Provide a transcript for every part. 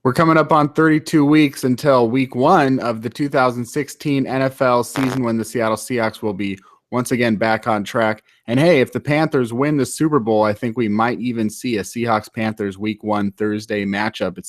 We're coming up on 32 weeks until week 1 of the 2016 NFL season when the Seattle Seahawks will be once again back on track. And hey, if the Panthers win the Super Bowl, I think we might even see a Seahawks-Panthers week 1 Thursday matchup.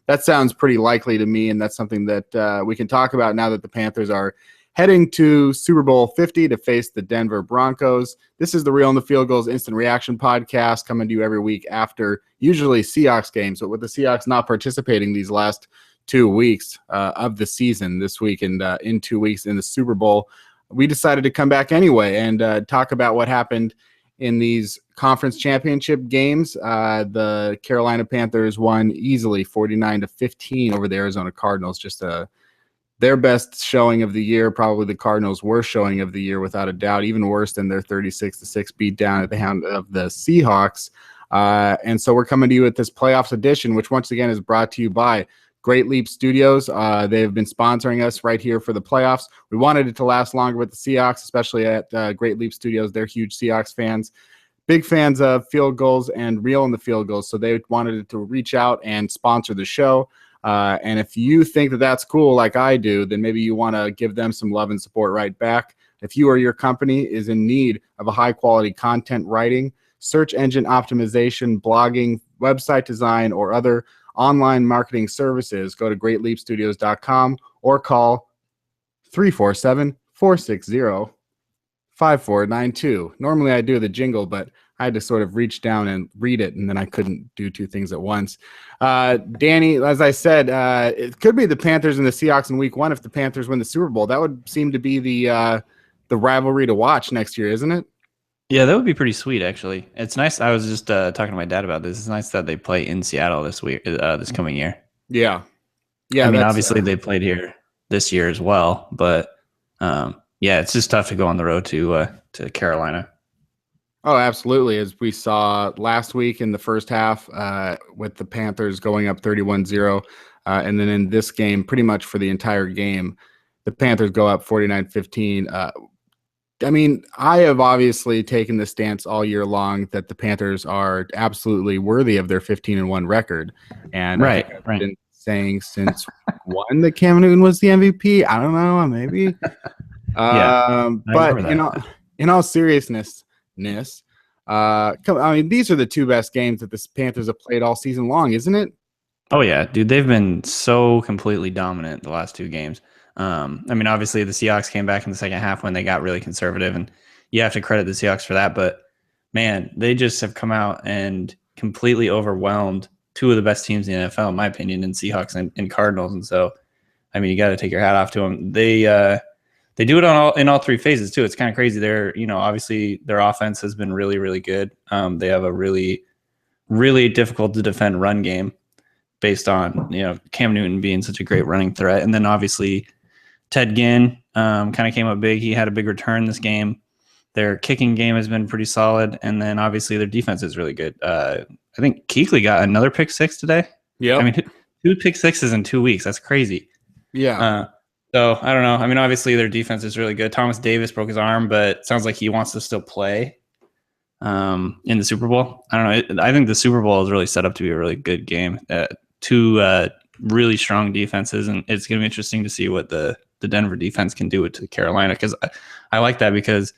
That sounds pretty likely to me, and that's something that we can talk about now that the Panthers are heading to Super Bowl 50 to face the Denver Broncos. This is the Real in the Field Goals Instant Reaction podcast coming to you every week after usually Seahawks games, but with the Seahawks not participating these last 2 weeks of the season, this week and in 2 weeks in the Super Bowl, we decided to come back anyway and talk about what happened in these conference championship games. The Carolina Panthers won easily 49-15 over the Arizona Cardinals, just their best showing of the year, probably the Cardinals' worst showing of the year, without a doubt, even worse than their 36-6 beatdown at the hand of the Seahawks. And so we're coming to you with this playoffs edition, which once again is brought to you by Great Leap Studios. They have been sponsoring us right here for the playoffs. We wanted it to last longer with the Seahawks, especially at Great Leap Studios. They're huge Seahawks fans, big fans of field goals and Real in the Field Goals. So they wanted to reach out and sponsor the show. And if you think that that's cool like I do, then maybe you want to give them some love and support right back. If you or your company is in need of a high-quality content writing, search engine optimization, blogging, website design, or other online marketing services, go to greatleapstudios.com or call 347-460-5492. Normally I do the jingle, but I had to sort of reach down and read it, and then I couldn't do two things at once. Danny, as I said, it could be the Panthers and the Seahawks in week 1 if the Panthers win the Super Bowl. That would seem to be the rivalry to watch next year, isn't it? Yeah, that would be pretty sweet, actually. It's nice. I was just talking to my dad about this. It's nice that they play in Seattle this coming year. Yeah. I mean, obviously they played here this year as well, but yeah, it's just tough to go on the road to Carolina. Oh, absolutely. As we saw last week in the first half with the Panthers going up 31-0. And then in this game, pretty much for the entire game, the Panthers go up 49-15. I mean, I have obviously taken the stance all year long that the Panthers are absolutely worthy of their 15-1 record. And right. I've been saying since one that Cam Newton was the MVP. I don't know, maybe. But in all seriousness, I mean, these are the two best games that the Panthers have played all season long, isn't it? Oh yeah, dude, they've been so completely dominant the last two games. I mean, obviously the Seahawks came back in the second half when they got really conservative, and you have to credit the Seahawks for that. But man, they just have come out and completely overwhelmed two of the best teams in the NFL, in my opinion, in Seahawks and Cardinals. And so, I mean, you got to take your hat off to them. They do it in all three phases too. It's kind of crazy. Obviously their offense has been really, really good. They have a really, really difficult to defend run game based on, Cam Newton being such a great running threat. And then obviously Ted Ginn kind of came up big. He had a big return this game. Their kicking game has been pretty solid. And then obviously their defense is really good. I think Kuechly got another pick six today. Yeah. I mean, 2 pick sixes in 2 weeks. That's crazy. Yeah. So I don't know. I mean, obviously their defense is really good. Thomas Davis broke his arm, but it sounds like he wants to still play in the Super Bowl. I don't know. I think the Super Bowl is really set up to be a really good game. Two really strong defenses, and it's going to be interesting to see what the Denver defense can do to Carolina, because I like that, because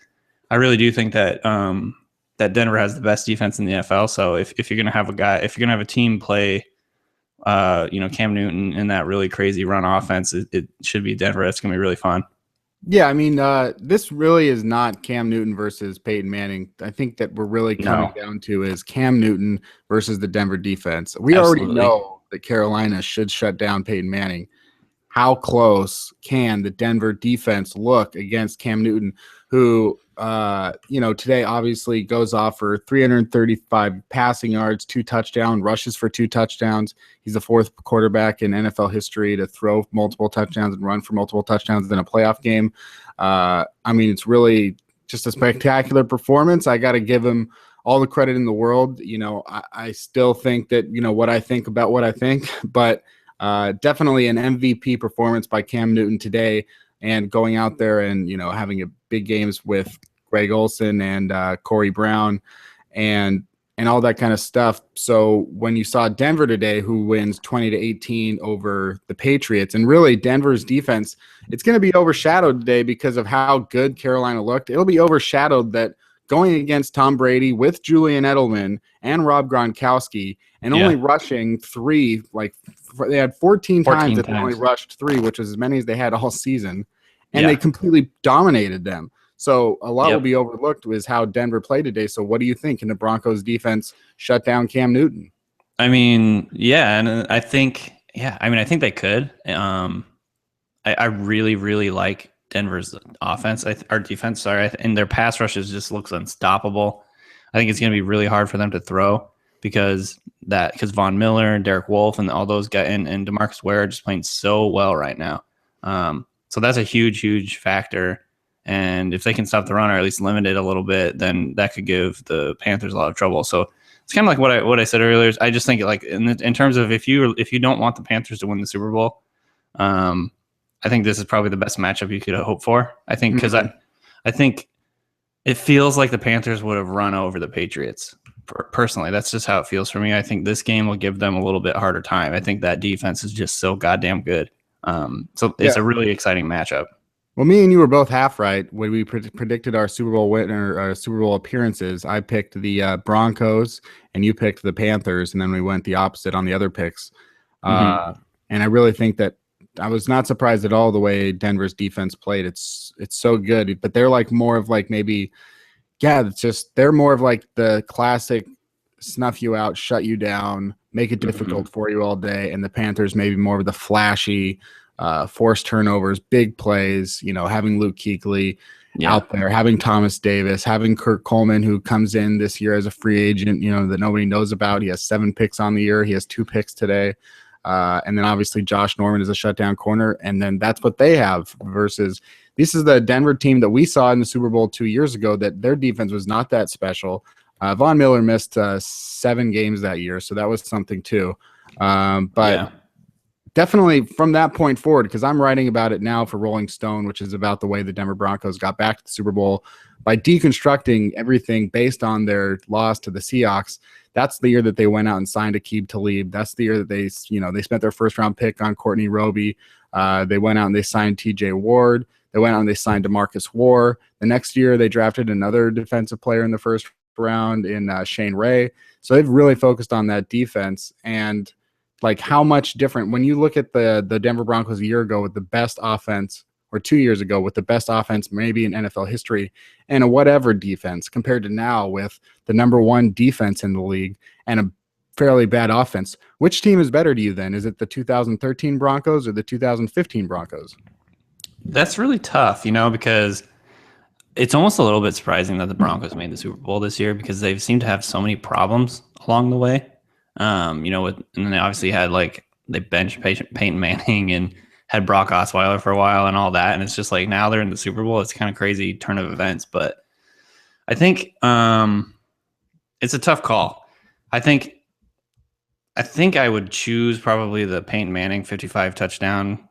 I really do think that that Denver has the best defense in the NFL. So if you're going to have a team play Cam Newton in that really crazy run offense, it should be Denver. It's going to be really fun. Yeah, I mean, this really is not Cam Newton versus Peyton Manning. I think that we're really coming down to is Cam Newton versus the Denver defense. We already know that Carolina should shut down Peyton Manning. How close can the Denver defense look against Cam Newton, who, today obviously goes off for 335 passing yards, 2 touchdowns, rushes for 2 touchdowns. He's the 4th quarterback in NFL history to throw multiple touchdowns and run for multiple touchdowns in a playoff game. I mean, it's really just a spectacular performance. I got to give him all the credit in the world. I still think that, what I think about what I think, but definitely an MVP performance by Cam Newton today, and going out there and, having a big games with Greg Olsen and Corey Brown. And and all that kind of stuff. So when you saw Denver today, who wins 20-18 over the Patriots, and really Denver's defense, it's going to be overshadowed today because of how good Carolina looked. It'll be overshadowed that going against Tom Brady with Julian Edelman and Rob Gronkowski and only rushing three, like they had 14 times that they only rushed three, which is as many as they had all season, and they completely dominated them. So a lot will be overlooked is how Denver played today. So what do you think? Can the Broncos defense shut down Cam Newton? I mean, yeah, and I think they could. I really, really like Denver's offense, our defense. Sorry, and their pass rushes just looks unstoppable. I think it's going to be really hard for them to throw because Von Miller and Derek Wolfe and all those guys and DeMarcus Ware are just playing so well right now. So that's a huge, huge factor. And if they can stop the run or at least limit it a little bit, then that could give the Panthers a lot of trouble. So it's kind of like what I said earlier. I just think like in terms of if you don't want the Panthers to win the Super Bowl, I think this is probably the best matchup you could hope for. I think because I think it feels like the Panthers would have run over the Patriots. Personally, that's just how it feels for me. I think this game will give them a little bit harder time. I think that defense is just so goddamn good. So it's a really exciting matchup. Well, me and you were both half right when we predicted our Super Bowl winner, our Super Bowl appearances. I picked the Broncos, and you picked the Panthers, and then we went the opposite on the other picks. And I really think that I was not surprised at all the way Denver's defense played. It's so good, but they're like more of like maybe, it's just they're more of like the classic snuff you out, shut you down, make it difficult for you all day, and the Panthers maybe more of the flashy. Forced turnovers, big plays, having Luke Kuechly out there, having Thomas Davis, having Kurt Coleman, who comes in this year as a free agent, that nobody knows about. He has 7 picks on the year. He has 2 picks today. And then obviously Josh Norman is a shutdown corner. And then that's what they have versus this is the Denver team that we saw in the Super Bowl 2 years ago, that their defense was not that special. Von Miller missed 7 games that year. So that was something too. Definitely from that point forward, because I'm writing about it now for Rolling Stone, which is about the way the Denver Broncos got back to the Super Bowl by deconstructing everything based on their loss to the Seahawks. That's the year that they went out and signed Aqib Talib. That's the year that they spent their first round pick on Courtney Roby. They went out and they signed TJ Ward. They went out and they signed DeMarcus Ware. The next year they drafted another defensive player in the first round in Shane Ray. So they've really focused on that defense. And like how much different when you look at the Denver Broncos a year ago with the best offense, or 2 years ago with the best offense maybe in NFL history and a whatever defense, compared to now with the number 1 defense in the league and a fairly bad offense. Which team is better to you then? Is it the 2013 Broncos or the 2015 Broncos? That's really tough, because it's almost a little bit surprising that the Broncos made the Super Bowl this year because they've seemed to have so many problems along the way. And then they obviously had they benched Peyton Manning and had Brock Osweiler for a while and all that. And it's just like now they're in the Super Bowl. It's kind of crazy turn of events, but I think it's a tough call. I think I would choose probably the Peyton Manning 55 touchdown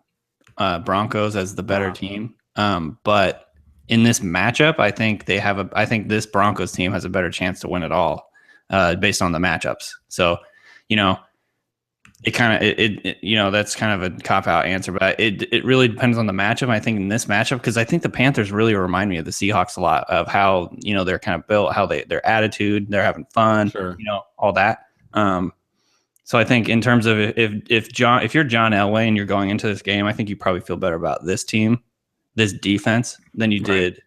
Broncos as the better team. But in this matchup, I think I think this Broncos team has a better chance to win it all based on the matchups. So, it kind of that's kind of a cop-out answer, but it really depends on the matchup. I think in this matchup, because I think the Panthers really remind me of the Seahawks a lot of how they're kind of built, how their attitude, they're having fun, all that. So I think in terms of if you're John Elway and you're going into this game, I think you probably feel better about this team, this defense, than you did,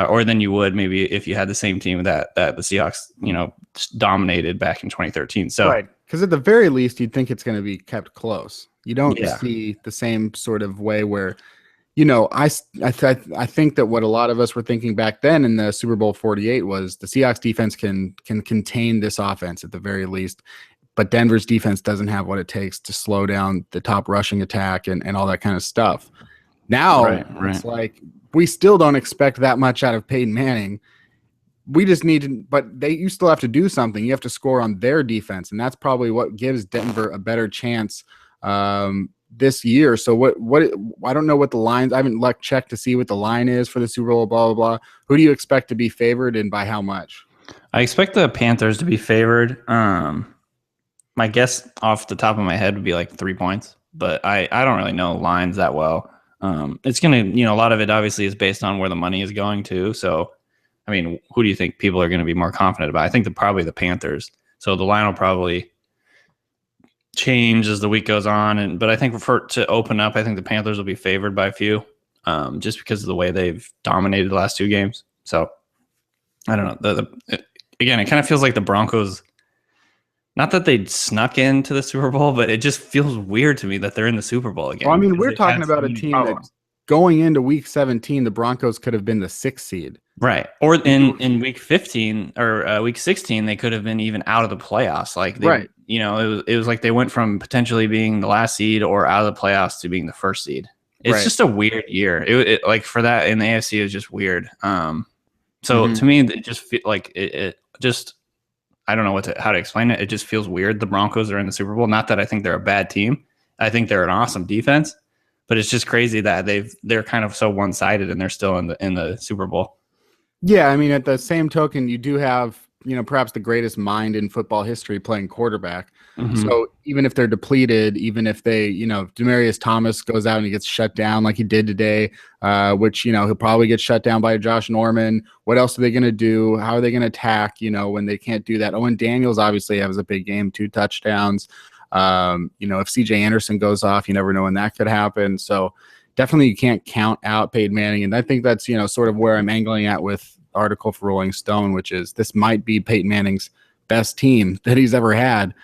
or than you would maybe if you had the same team that the Seahawks dominated back in 2013. So. Right. Because at the very least, you'd think it's going to be kept close. You don't see the same sort of way where, I think that what a lot of us were thinking back then in the Super Bowl 48 was the Seahawks defense can contain this offense at the very least, but Denver's defense doesn't have what it takes to slow down the top rushing attack and all that kind of stuff. Now it's like we still don't expect that much out of Peyton Manning. We just need to, but you still have to do something. You have to score on their defense, and that's probably what gives Denver a better chance this year. So what I don't know what the lines. I haven't checked to see what the line is for the Super Bowl. Blah blah blah. Who do you expect to be favored, and by how much? I expect the Panthers to be favored. My guess off the top of my head would be like 3 points, but I don't really know lines that well. It's gonna, a lot of it obviously is based on where the money is going to. So, I mean, who do you think people are going to be more confident about? I think probably the Panthers. So the line will probably change as the week goes on, but I think to open up, I think the Panthers will be favored by a few, just because of the way they've dominated the last 2 games. So I don't know. Again, it kind of feels like the Broncos. Not that they snuck into the Super Bowl, but it just feels weird to me that they're in the Super Bowl again. Well, I mean, we're talking about a team that going into week 17, the Broncos could have been the 6th seed. Right. Or in week 15 or week 16, they could have been even out of the playoffs. Like, right. It was like they went from potentially being the last seed or out of the playoffs to being the 1st seed. It's just a weird year. It like for that in the AFC, it was just weird. So to me, it just feel like it just, I don't know how to explain it. It just feels weird. The Broncos are in the Super Bowl. Not that I think they're a bad team. I think they're an awesome defense, but it's just crazy that they're kind of so one-sided and they're still in the Super Bowl. Yeah, I mean, at the same token, you do have, perhaps the greatest mind in football history playing quarterback. So even if they're depleted, even if they, Demaryius Thomas goes out and he gets shut down like he did today, which, he'll probably get shut down by Josh Norman. What else are they going to do? How are they going to attack, when they can't do that? Owen Daniels obviously has a big game, 2 touchdowns. If CJ Anderson goes off, you never know when that could happen. So definitely you can't count out Peyton Manning. And I think that's, sort of where I'm angling at with the article for Rolling Stone, which is this might be Peyton Manning's best team that he's ever had.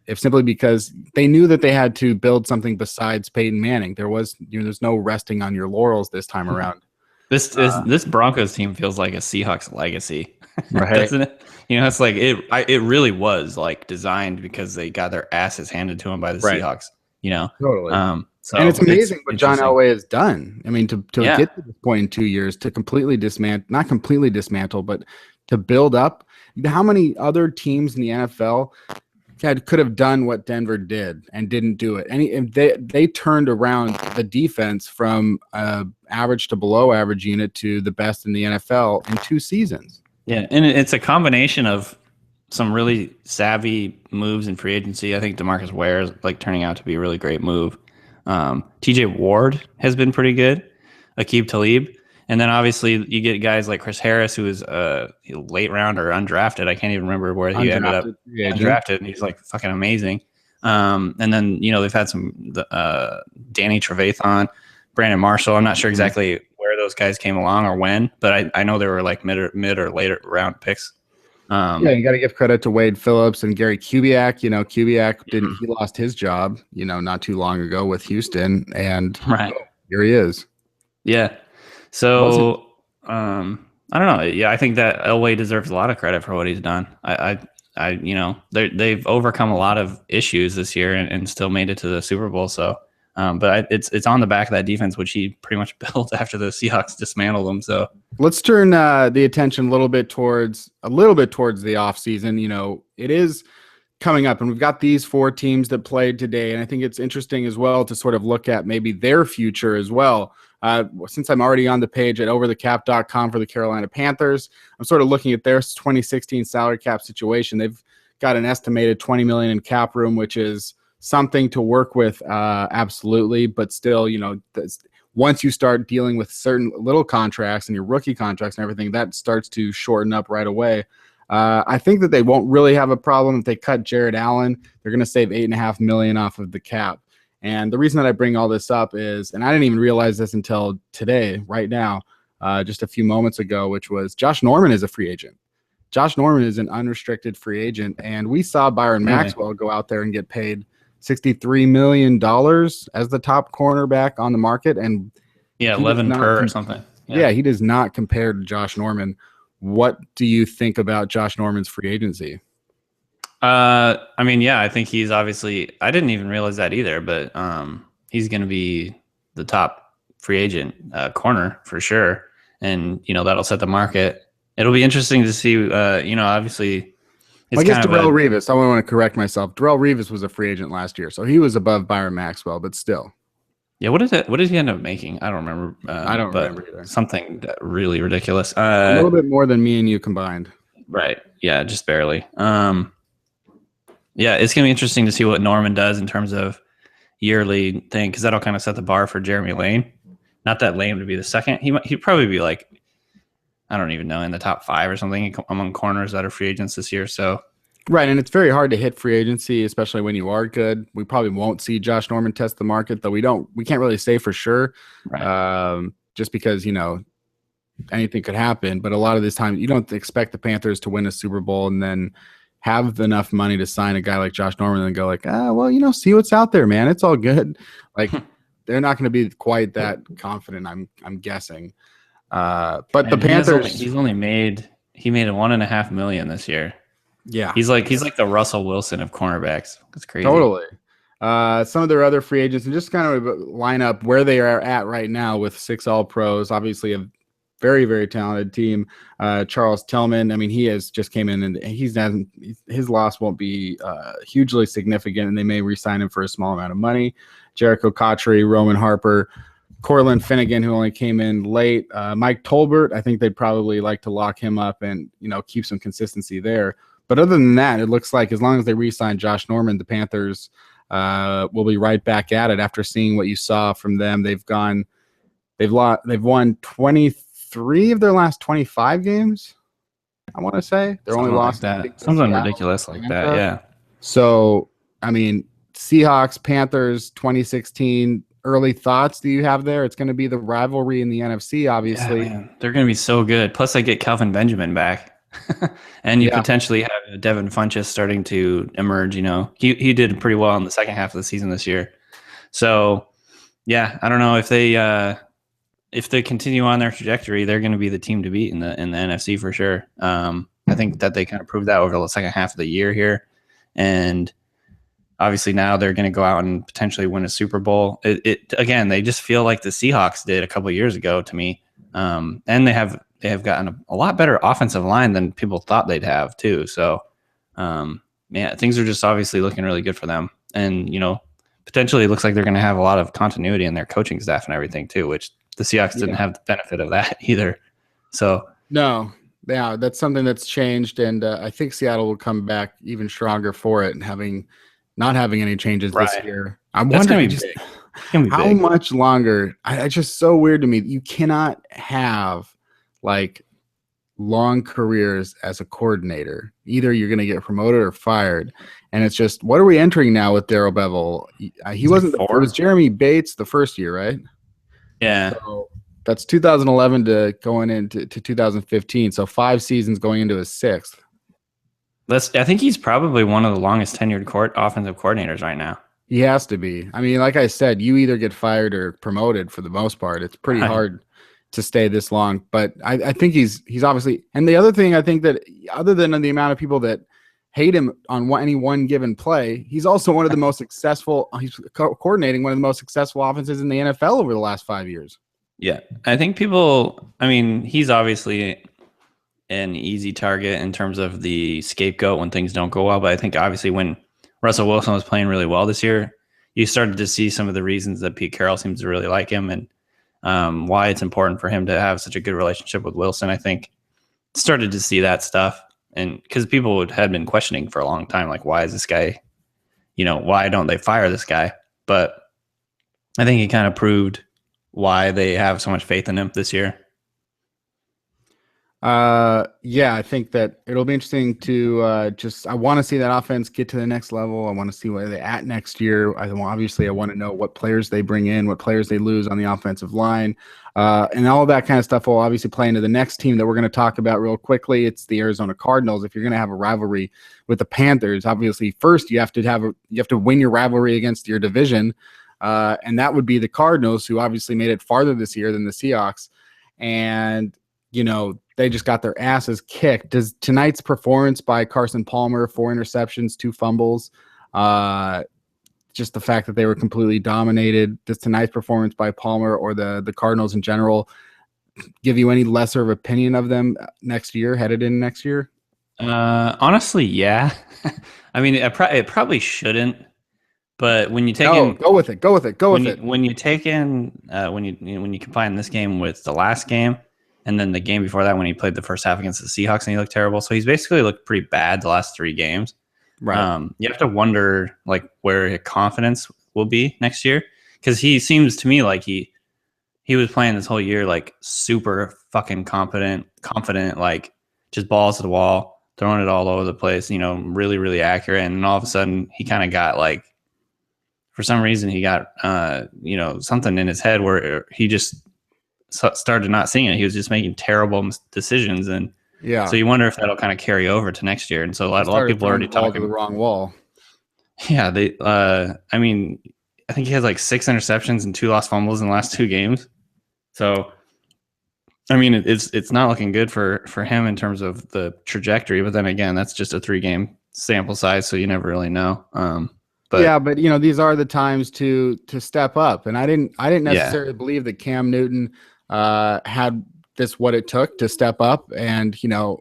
If simply because they knew that they had to build something besides Peyton Manning. There was, there's no resting on your laurels this time around. This Broncos team feels like a Seahawks legacy, right? Doesn't it? It's like it really was like designed because they got their asses handed to them by the Seahawks. Totally. So and it's amazing what John Elway has done. I mean, to get to this point in 2 years, to completely not completely dismantle, but to build up. How many other teams in the NFL could have done what Denver did and didn't do it? And they turned around the defense from average to below average unit to the best in the NFL in 2 seasons. Yeah, and it's a combination of some really savvy moves in free agency. I think DeMarcus Ware is like turning out to be a really great move. TJ Ward has been pretty good. Aqib Talib. And then obviously you get guys like Chris Harris, who is a late round or undrafted. I can't even remember where he ended up. Undrafted, and he's like fucking amazing. And then, they've had some Danny Trevathan, Brandon Marshall. I'm not sure exactly where those guys came along or when, but I know they were like mid or later round picks. You got to give credit to Wade Phillips and Gary Kubiak. Kubiak he lost his job, not too long ago with Houston, and here he is. Yeah. So I don't know. Yeah, I think that Elway deserves a lot of credit for what he's done. They've overcome a lot of issues this year and still made it to the Super Bowl. So, but it's on the back of that defense, which he pretty much built after the Seahawks dismantled them. So let's turn the attention a little bit towards the offseason. It is coming up, and we've got these 4 teams that played today, and I think it's interesting as well to sort of look at maybe their future as well. Since I'm already on the page at overthecap.com for the Carolina Panthers, I'm sort of looking at their 2016 salary cap situation. They've got an estimated $20 million in cap room, which is something to work with, absolutely. But still, once you start dealing with certain little contracts and your rookie contracts and everything, that starts to shorten up right away. I think that they won't really have a problem if they cut Jared Allen. They're going to save $8.5 million off of the cap. And the reason that I bring all this up is, and I didn't even realize this until today, right now, just a few moments ago, which was Josh Norman is a free agent. Josh Norman is an unrestricted free agent. And we saw Byron Maxwell go out there and get paid $63 million as the top cornerback on the market. And 11 per or something. Yeah, he does not compare to Josh Norman. What do you think about Josh Norman's free agency? I think he's obviously, I didn't even realize that either, but he's going to be the top free agent corner for sure. And, that'll set the market. It'll be interesting to see, obviously. I guess Darrelle Revis, I want to correct myself. Darrelle Revis was a free agent last year, so he was above Byron Maxwell, but still. Yeah, what did he end up making? I don't remember. I don't remember either. Something really ridiculous. A little bit more than me and you combined. Right. Yeah, just barely. Yeah, it's gonna be interesting to see what Norman does in terms of yearly thing, because that'll kind of set the bar for Jeremy Lane. Not that Lane would be the second. He'd probably be like, I don't even know, in the top 5 or something among corners that are free agents this year. So Right, and it's very hard to hit free agency, especially when you are good. We probably won't see Josh Norman test the market, though we can't really say for sure, right. just because anything could happen. But a lot of this time, you don't expect the Panthers to win a Super Bowl and then have enough money to sign a guy like Josh Norman and go like, well, see what's out there, man. It's all good. Like they're not going to be quite that confident. I'm guessing. But and the Panthers, he made $1.5 million this year. Yeah, he's like the Russell Wilson of cornerbacks. It's crazy. Totally. Some of their other free agents, and just kind of line up where they are at right now with 6 All-Pros. Obviously, a very, very talented team. Charles Tillman, I mean, he has just came in, and his loss won't be hugely significant, and they may re-sign him for a small amount of money. Jericho Cotchery, Roman Harper, Cortland Finnegan, who only came in late. Mike Tolbert, I think they'd probably like to lock him up and keep some consistency there. But other than that, it looks like as long as they re-sign Josh Norman, the Panthers will be right back at it. After seeing what you saw from them, they've won 23 of their last 25 games. I want to say they're only lost that. Something ridiculous like that. Yeah. So I mean, Seahawks, Panthers, 2016. Early thoughts do you have there? It's going to be the rivalry in the NFC, obviously. Yeah, they're going to be so good. Plus, they get Kelvin Benjamin back. And you potentially have Devin Funchess starting to emerge. He did pretty well in the second half of the season this year. So, yeah, I don't know if they continue on their trajectory, they're going to be the team to beat in the NFC for sure. I think that they kind of proved that over the second half of the year here, and obviously now they're going to go out and potentially win a Super Bowl. Again, they just feel like the Seahawks did a couple of years ago to me, and they have gotten a lot better offensive line than people thought they'd have too. So, things are just obviously looking really good for them. And, potentially it looks like they're going to have a lot of continuity in their coaching staff and everything too, which the Seahawks didn't have the benefit of that either. So no, yeah, that's something that's changed. And I think Seattle will come back even stronger for it and not having any changes this year. I'm wondering how much longer. It's just so weird to me. You cannot have like long careers as a coordinator. Either you're going to get promoted or fired. And it's just, what are we entering now with Darrell Bevell? He wasn't it was Jeremy Bates the first year, right? Yeah. So that's 2011 to going into 2015. So 5 seasons going into his 6th. I think he's probably one of the longest tenured offensive coordinators right now. He has to be. I mean, like I said, you either get fired or promoted for the most part. It's pretty hard to stay this long, but I think he's obviously. And the other thing I think that, other than the amount of people that hate him on any one given play, he's also one of the most successful. He's coordinating one of the most successful offenses in the NFL over the last 5 years. Yeah, I think he's obviously an easy target in terms of the scapegoat when things don't go well. But I think obviously when Russell Wilson was playing really well this year, you started to see some of the reasons that Pete Carroll seems to really like him, and why it's important for him to have such a good relationship with Wilson. I think started to see that stuff, and because people had been questioning for a long time, like, why is this guy, why don't they fire this guy? But I think he kind of proved why they have so much faith in him this year. I think that it'll be interesting to I want to see that offense get to the next level. I want to see where they're at next year. I want to know what players they bring in, what players they lose on the offensive line, and all of that kind of stuff will obviously play into the next team that we're going to talk about real quickly. It's the Arizona Cardinals. If you're going to have a rivalry with the Panthers, obviously first you have to win your rivalry against your division, and that would be the Cardinals, who obviously made it farther this year than the Seahawks, and they just got their asses kicked. Does tonight's performance by Carson Palmer, 4 interceptions, 2 fumbles, just the fact that they were completely dominated, does tonight's performance by Palmer or the Cardinals in general give you any lesser of opinion of them headed in next year? Honestly, yeah. I mean, it probably shouldn't. But when you take go with it. When you take in when you combine this game with the last game, And then the game before that, when he played the first half against the Seahawks, and he looked terrible. So he's basically looked pretty bad the last 3 games. Right. You have to wonder like where his confidence will be next year, because he seems to me like he was playing this whole year like super fucking confident, like just balls to the wall, throwing it all over the place, really, really accurate. And then all of a sudden he kind of got like, for some reason he got, something in his head where he just started not seeing it. He was just making terrible decisions. And so you wonder if that'll kind of carry over to next year. And so a lot of people are already talking to the wrong wall. Yeah. I think he has like 6 interceptions and 2 lost fumbles in the last 2 games. So, I mean, it's not looking good for him in terms of the trajectory. But then again, that's just a 3-game sample size, so you never really know. But these are the times to step up. And I didn't necessarily believe that Cam Newton had what it took to step up and to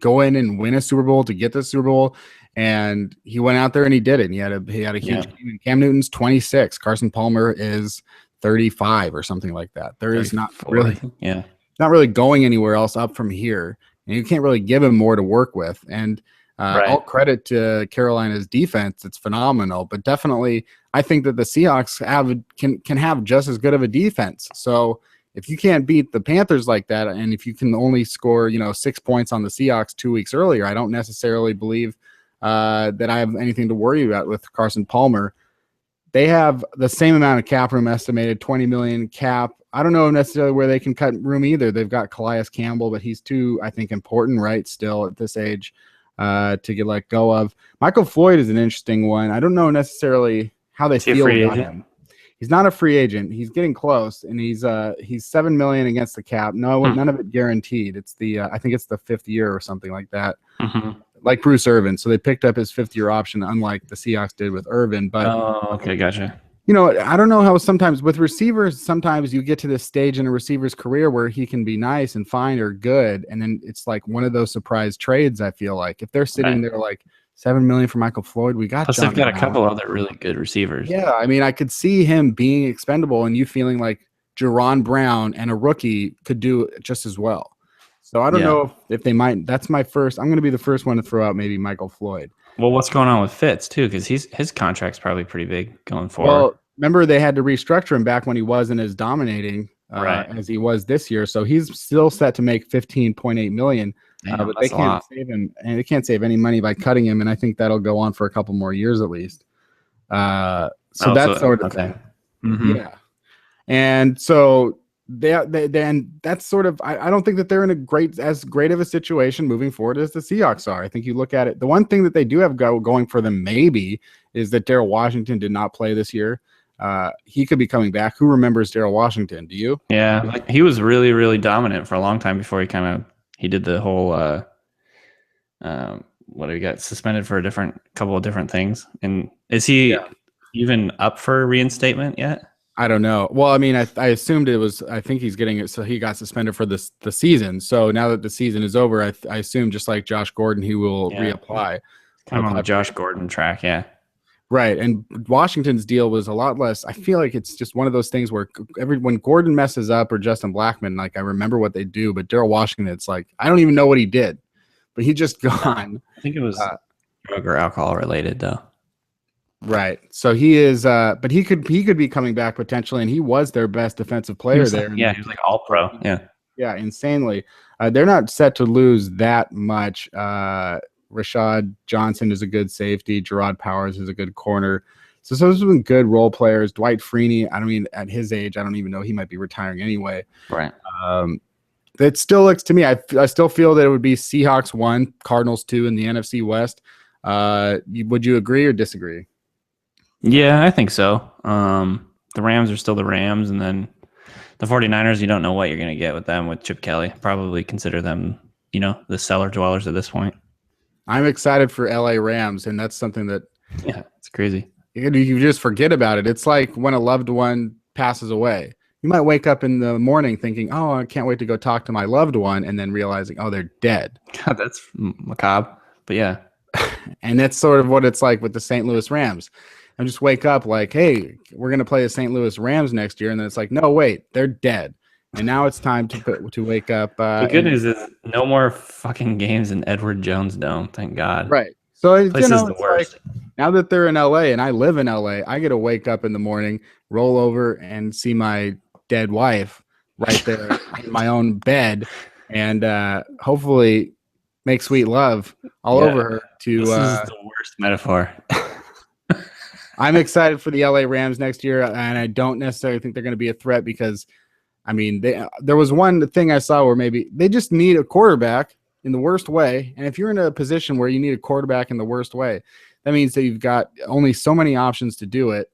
go in and win a Super Bowl, to get the Super Bowl. And he went out there and he did it. And he had a huge game. Cam Newton's 26. Carson Palmer is 35 or something like that. There is not really going anywhere else up from here. And you can't really give him more to work with. And all credit to Carolina's defense. It's phenomenal. But definitely, I think that the Seahawks can have just as good of a defense. So if you can't beat the Panthers like that, and if you can only score 6 points on the Seahawks 2 weeks earlier, I don't necessarily believe that I have anything to worry about with Carson Palmer. They have the same amount of cap room estimated, $20 million cap. I don't know necessarily where they can cut room either. They've got Calais Campbell, but he's too, I think, important, right, still at this age to get let go of. Michael Floyd is an interesting one. I don't know necessarily how they feel about him. He's not a free agent. He's getting close, and he's $7 million against the cap. No, none of it guaranteed. It's I think it's the 5th year or something like that. Like Bruce Irvin. So they picked up his 5th-year option, unlike the Seahawks did with Irvin. But okay, gotcha. I don't know how sometimes with receivers, sometimes you get to this stage in a receiver's career where he can be nice and fine or good, and then it's like one of those surprise trades. I feel like if they're sitting there like $7 million for Michael Floyd, we got. Plus, they've got a couple other really good receivers. Yeah, I mean, I could see him being expendable, and you feeling like Jerron Brown and a rookie could do just as well. So I don't know if they might. That's my first. I'm going to be the first one to throw out maybe Michael Floyd. Well, what's going on with Fitz too? Because his contract's probably pretty big going forward. Well, remember they had to restructure him back when he wasn't as dominating as he was this year. So he's still set to make $15.8 million. But they can't save him, and they can't save any money by cutting him. And I think that'll go on for a couple more years at least. Sort of thing. Mm-hmm. Yeah, and so. That's sort of I don't think that they're in as great of a situation moving forward as the Seahawks are. I think you look at it. The one thing that they do have going for them maybe is that Darrell Washington did not play this year. He could be coming back. Who remembers Darrell Washington? Do you? Yeah, like he was really, really dominant for a long time before he did the whole he got suspended for a couple of different things. And is he even up for reinstatement yet? I don't know. Well, I mean, I assumed it was. I think he's getting it, so he got suspended for the season. So now that the season is over, I assume just like Josh Gordon, he will reapply. Kind of on the Josh Gordon track, yeah. Right, and Washington's deal was a lot less. I feel like it's just one of those things where when Gordon messes up or Justin Blackmon, like I remember what they do, but Darrell Washington, it's like I don't even know what he did, but he just gone. I think it was drug or alcohol related, though. Right. So he is, but he could be coming back potentially, and he was their best defensive player there. He was like all pro. Yeah. Yeah, insanely. They're not set to lose that much. Rashad Johnson is a good safety. Gerard Powers is a good corner. So those have been good role players. Dwight Freeney, at his age, I don't even know, he might be retiring anyway. Right. It still looks to me, I still feel that it would be Seahawks 1, Cardinals 2 in the NFC West. Would you agree or disagree? Yeah, I think so. The Rams are still the Rams, and then the 49ers, you don't know what you're going to get with them with Chip Kelly. Probably consider them, the cellar dwellers at this point. I'm excited for LA Rams, and that's something that it's crazy. You just forget about it. It's like when a loved one passes away. You might wake up in the morning thinking, "Oh, I can't wait to go talk to my loved one," and then realizing, "Oh, they're dead." God, that's macabre, but yeah. And that's sort of what it's like with the St. Louis Rams. And just wake up like, hey, we're going to play the St. Louis Rams next year. And then it's like, no, wait, they're dead. And now it's time to wake up. The good news is no more fucking games in Edward Jones Dome. Thank God. Right. So Place is the it's like worst. now that they're in LA and I live in LA, I get to wake up in the morning, roll over, and see my dead wife right there in my own bed, and hopefully make sweet love all over her. This is the worst metaphor. I'm excited for the LA Rams next year, and I don't necessarily think they're going to be a threat because, I mean, there was one thing I saw where maybe they just need a quarterback in the worst way. And if you're in a position where you need a quarterback in the worst way, that means that you've got only so many options to do it.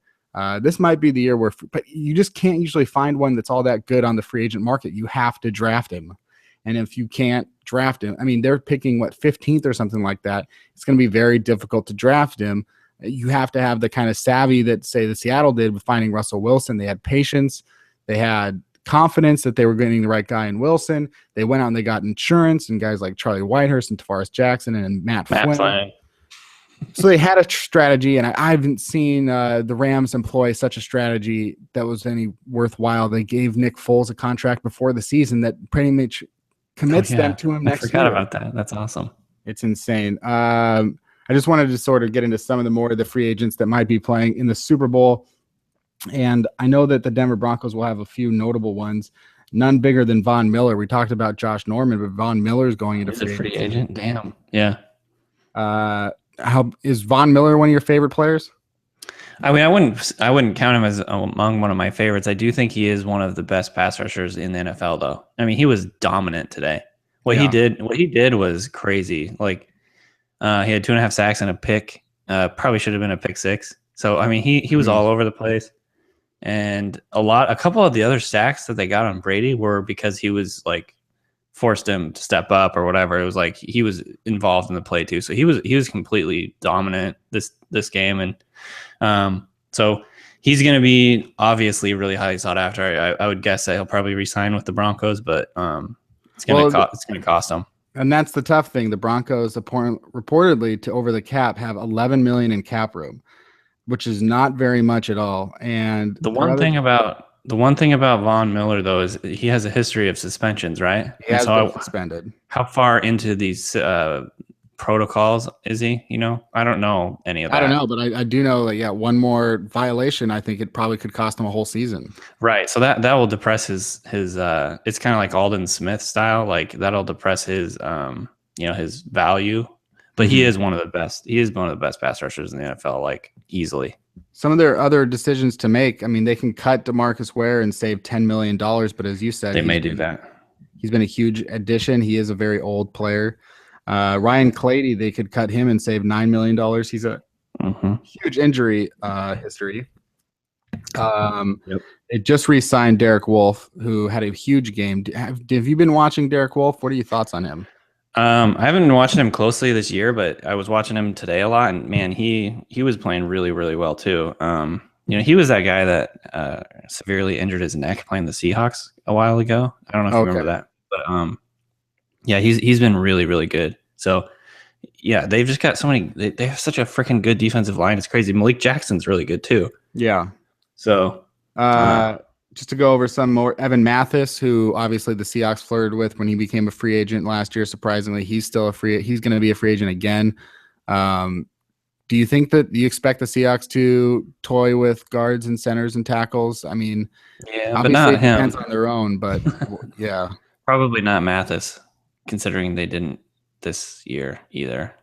This might be the year but you just can't usually find one that's all that good on the free agent market. You have to draft him. And if you can't draft him, I mean, they're picking 15th or something like that. It's going to be very difficult to draft him. You have to have the kind of savvy that, say, the Seattle did with finding Russell Wilson. They had patience. They had confidence that they were getting the right guy in Wilson. They went out and they got insurance and guys like Charlie Whitehurst and Tavares Jackson and Matt Flynn. So they had a strategy, and I haven't seen the Rams employ such a strategy that was any worthwhile. They gave Nick Foles a contract before the season that pretty much commits them to him next year. I forgot about that. That's awesome. It's insane. I just wanted to sort of get into some of the more of the free agents that might be playing in the Super Bowl. And I know that the Denver Broncos will have a few notable ones, none bigger than Von Miller. We talked about Josh Norman, but Von Miller is going into free agent. Damn. Yeah. How is Von Miller one of your favorite players? I mean, I wouldn't count him as among one of my favorites. I do think he is one of the best pass rushers in the NFL, though. I mean, he was dominant today. What he did was crazy. Like, he had 2.5 sacks and a pick. Probably should have been a pick 6. So I mean, he was all over the place. And a couple of the other sacks that they got on Brady were because he was like forced him to step up or whatever. It was like he was involved in the play too. So he was completely dominant this game. And so he's going to be obviously really highly sought after. I would guess that he'll probably re-sign with the Broncos, but it's going to cost him. And that's the tough thing. The Broncos reportedly to over the cap have $11 million in cap room, which is not very much at all. And the one thing about Von Miller though is he has a history of suspensions, right? He has been suspended. How far into these protocols is he? You know, I don't know any of that. I don't know, but I do know that one more violation, I think it probably could cost him a whole season. Right. So that will depress his it's kind of like Aldon Smith style. Like that'll depress his his value. But he is one of the best. He is one of the best pass rushers in the NFL, like easily. Some of their other decisions to make. I mean, they can cut DeMarcus Ware and save $10 million, but as you said, they may do that. He's been a huge addition. He is a very old player. Ryan Clady, they could cut him and save $9 million. He's a huge injury history. It just re-signed Derek Wolfe, who had a huge game. Have you been watching Derek Wolfe? What are your thoughts on him? I haven't been watching him closely this year, but I was watching him today a lot, and man, he was playing really, really well too. He was that guy that severely injured his neck playing the Seahawks a while ago. I don't know if you remember that, but he's been really, really good. So yeah, they've just got so many. They have such a freaking good defensive line. It's crazy. Malik Jackson's really good too. Yeah. So just to go over some more, Evan Mathis, who obviously the Seahawks flirted with when he became a free agent last year. Surprisingly, he's going to be a free agent again. Do you think that you expect the Seahawks to toy with guards and centers and tackles? I mean, yeah, but not him. Depends on their own, but yeah, probably not Mathis, considering they didn't this year either.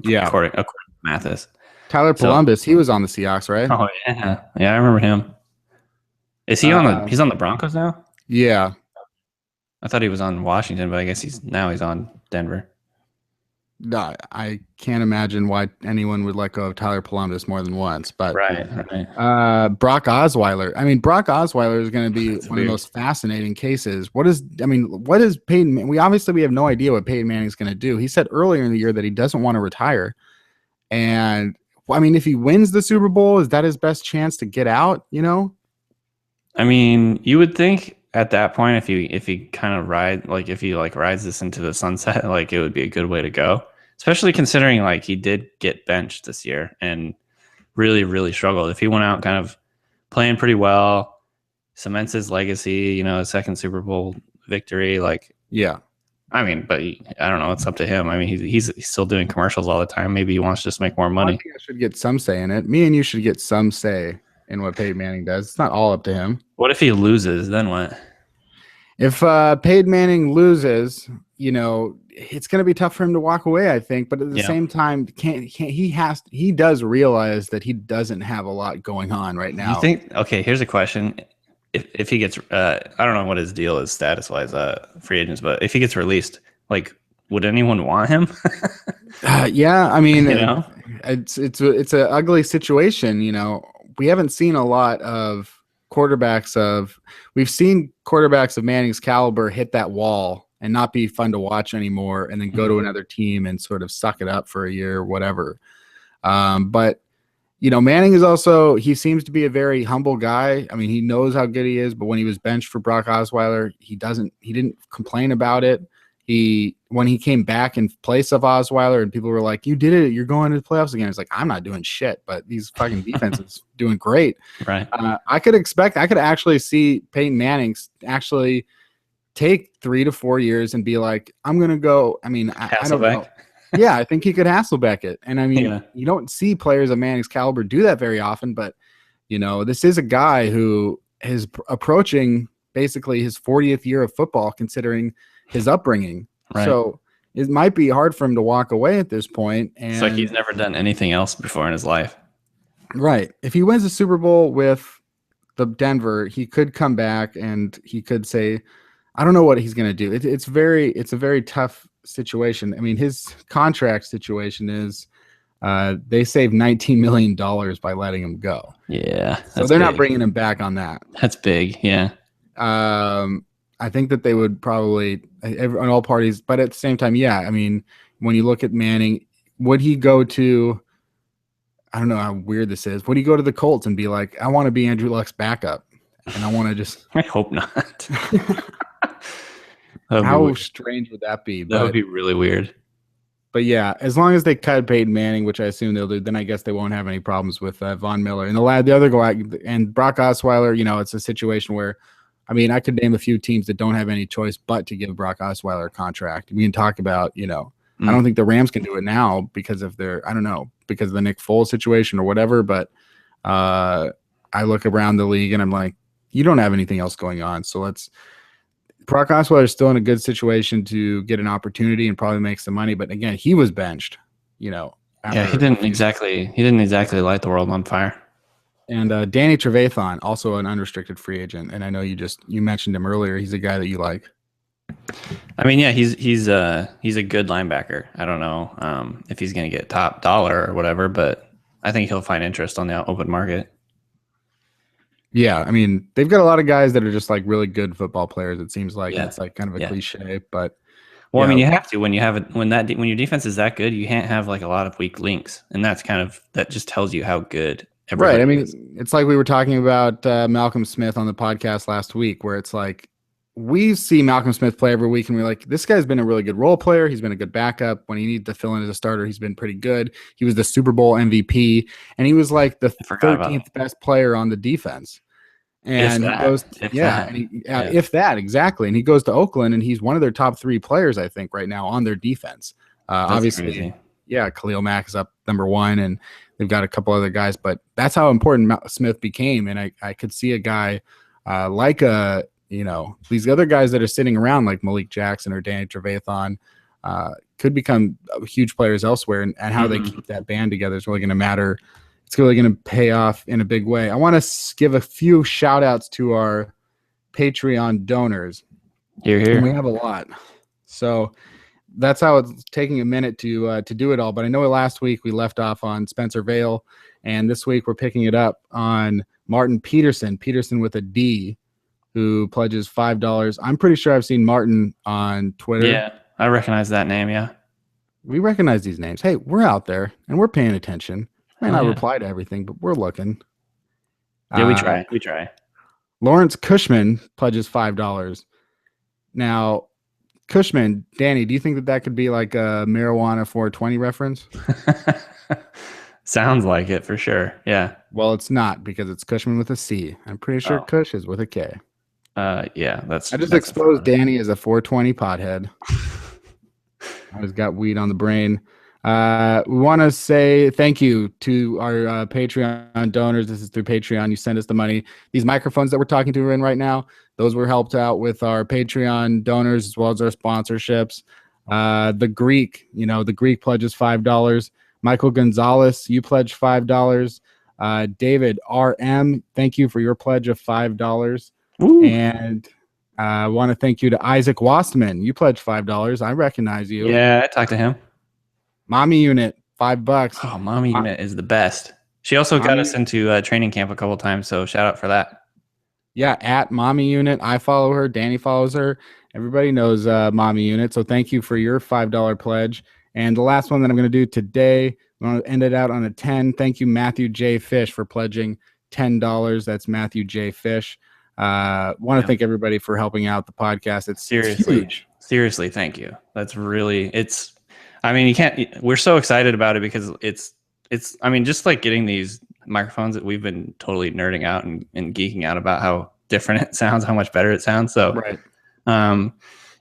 Yeah, according to Mathis. Tyler Columbus, he was on the Seahawks, right? Oh yeah, I remember him. Is he he's on the Broncos now? Yeah. I thought he was on Washington, but I guess he's on Denver. No, I can't imagine why anyone would let go of Tyler Columbus more than once. But right. Brock Osweiler. I mean, Brock Osweiler is going to be one of the most fascinating cases. What is Peyton? We have no idea what Peyton Manning is going to do. He said earlier in the year that he doesn't want to retire. And I mean, if he wins the Super Bowl, is that his best chance to get out? You know? I mean, you would think at that point, if he kind of rides this into the sunset, like it would be a good way to go. Especially considering like he did get benched this year and really, really struggled. If he went out kind of playing pretty well, cements his legacy, a second Super Bowl victory. Like, Yeah. I mean, but I don't know. It's up to him. I mean, he's still doing commercials all the time. Maybe he wants to just make more Well, I money. think I should get some say in it. Me and you should get some say in what Peyton Manning does. It's not all up to him. What if he loses? Then what? If Peyton Manning loses, it's going to be tough for him to walk away, I think. But at the same time, he does realize that he doesn't have a lot going on right now. You think? Okay, here's a question. If he gets, I don't know what his deal is status wise, free agents, but if he gets released, like, would anyone want him? Yeah, I mean, it's an ugly situation. We haven't seen a lot of we've seen quarterbacks of Manning's caliber hit that wall and not be fun to watch anymore, and then go to another team and sort of suck it up for a year or whatever. But Manning is also, he seems to be a very humble guy. I mean, he knows how good he is, but when he was benched for Brock Osweiler, he didn't complain about it. When he came back in place of Osweiler and people were like, you did it, you're going to the playoffs again. It's like, I'm not doing shit, but these fucking defenses doing great. Right. I could actually see Peyton Manning actually take 3 to 4 years and be like, I'm going to go. I mean, I don't know. Yeah, I think he could Hasselbeck it. And I mean, you don't see players of Manning's caliber do that very often, but this is a guy who is approaching basically his 40th year of football, considering his upbringing. Right. So it might be hard for him to walk away at this point. And it's like he's never done anything else before in his life. Right. If he wins the Super Bowl with the Denver, he could come back and he could say, I don't know what he's going to do. It's a very tough situation. I mean, his contract situation is they saved $19 million by letting him go. Yeah. So they're not bringing him back on that. That's big. Yeah. I think that they would probably on all parties, but at the same time, yeah. I mean, when you look at Manning, would he go to, I don't know how weird this is, would he go to the Colts and be like, I want to be Andrew Luck's backup and I want to just I hope not. How strange would that be? That would be really weird. But yeah, as long as they cut Peyton Manning, which I assume they'll do, then I guess they won't have any problems with Von Miller and the other guy and Brock Osweiler. It's a situation where, I mean, I could name a few teams that don't have any choice but to give Brock Osweiler a contract. We can talk about, I don't think the Rams can do it now because of because of the Nick Foles situation or whatever. But I look around the league and I'm like, you don't have anything else going on. So Brock Osweiler is still in a good situation to get an opportunity and probably make some money. But again, he was benched, he didn't exactly light the world on fire. And Danny Trevathan, also an unrestricted free agent. And I know you mentioned him earlier. He's a guy that you like. I mean, yeah, he's a good linebacker. I don't know if he's going to get top dollar or whatever, but I think he'll find interest on the open market. Yeah, I mean, they've got a lot of guys that are just like really good football players. It seems like it's like kind of a cliche, but I mean, you have to when your defense is that good, you can't have like a lot of weak links, and that just tells you how good. Right. I mean, it's like we were talking about Malcolm Smith on the podcast last week, where it's like we see Malcolm Smith play every week, and we're like, this guy's been a really good role player. He's been a good backup. When he needed to fill in as a starter, he's been pretty good. He was the Super Bowl MVP, and he was like the 13th best player on the defense. And if that, exactly. And he goes to Oakland, and he's one of their top 3 players, I think, right now on their defense. Obviously, crazy. Yeah, Khalil Mack is up number 1, and they've got a couple other guys, but that's how important Smith became. And I could see a guy these other guys that are sitting around like Malik Jackson or Danny Trevathan could become huge players elsewhere. And how they keep that band together is really going to matter. It's really going to pay off in a big way. I want to give a few shout outs to our Patreon donors. You're here. And we have a lot. So that's how it's taking a minute to do it all. But I know last week we left off on Spencer Vale, and this week we're picking it up on Martin Peterson with a D, who pledges $5. I'm pretty sure I've seen Martin on Twitter. Yeah, I recognize that name, yeah. We recognize these names. Hey, we're out there, and we're paying attention. May not reply to everything, but we're looking. Yeah, we try. Lawrence Cushman pledges $5. Now, Cushman, Danny, do you think that could be like a marijuana 420 reference? Sounds like it for sure. Yeah. Well, it's not because it's Cushman with a C. I'm pretty sure Oh. Cush is with a K. Yeah. That's I just a exposed felony. Danny as a 420 pothead. I just got weed on the brain. We want to say thank you to our Patreon donors. This is through Patreon. You send us the money. These microphones that we're talking to in right now, those were helped out with our Patreon donors as well as our sponsorships. The Greek pledges $5. Michael Gonzalez, you pledged $5. David RM, thank you for your pledge of $5. Woo. And I want to thank you to Isaac Wastman. You pledged $5. I recognize you. Yeah, I talked to him. Mommy Unit, $5. Oh, Mommy Unit is the best. She also got us into training camp a couple times, so shout out for that. Yeah, at Mommy Unit. I follow her. Danny follows her. Everybody knows Mommy Unit. So thank you for your $5 pledge. And the last one that I'm going to do today, I'm going to end it out on a 10. Thank you, Matthew J. Fish, for pledging $10. That's Matthew J. Fish. Want to thank everybody for helping out the podcast. It's huge. Seriously, thank you. That's really, I mean, we're so excited about it because I mean, just like getting these microphones that we've been totally nerding out and geeking out about how different it sounds, how much better it sounds. So, right.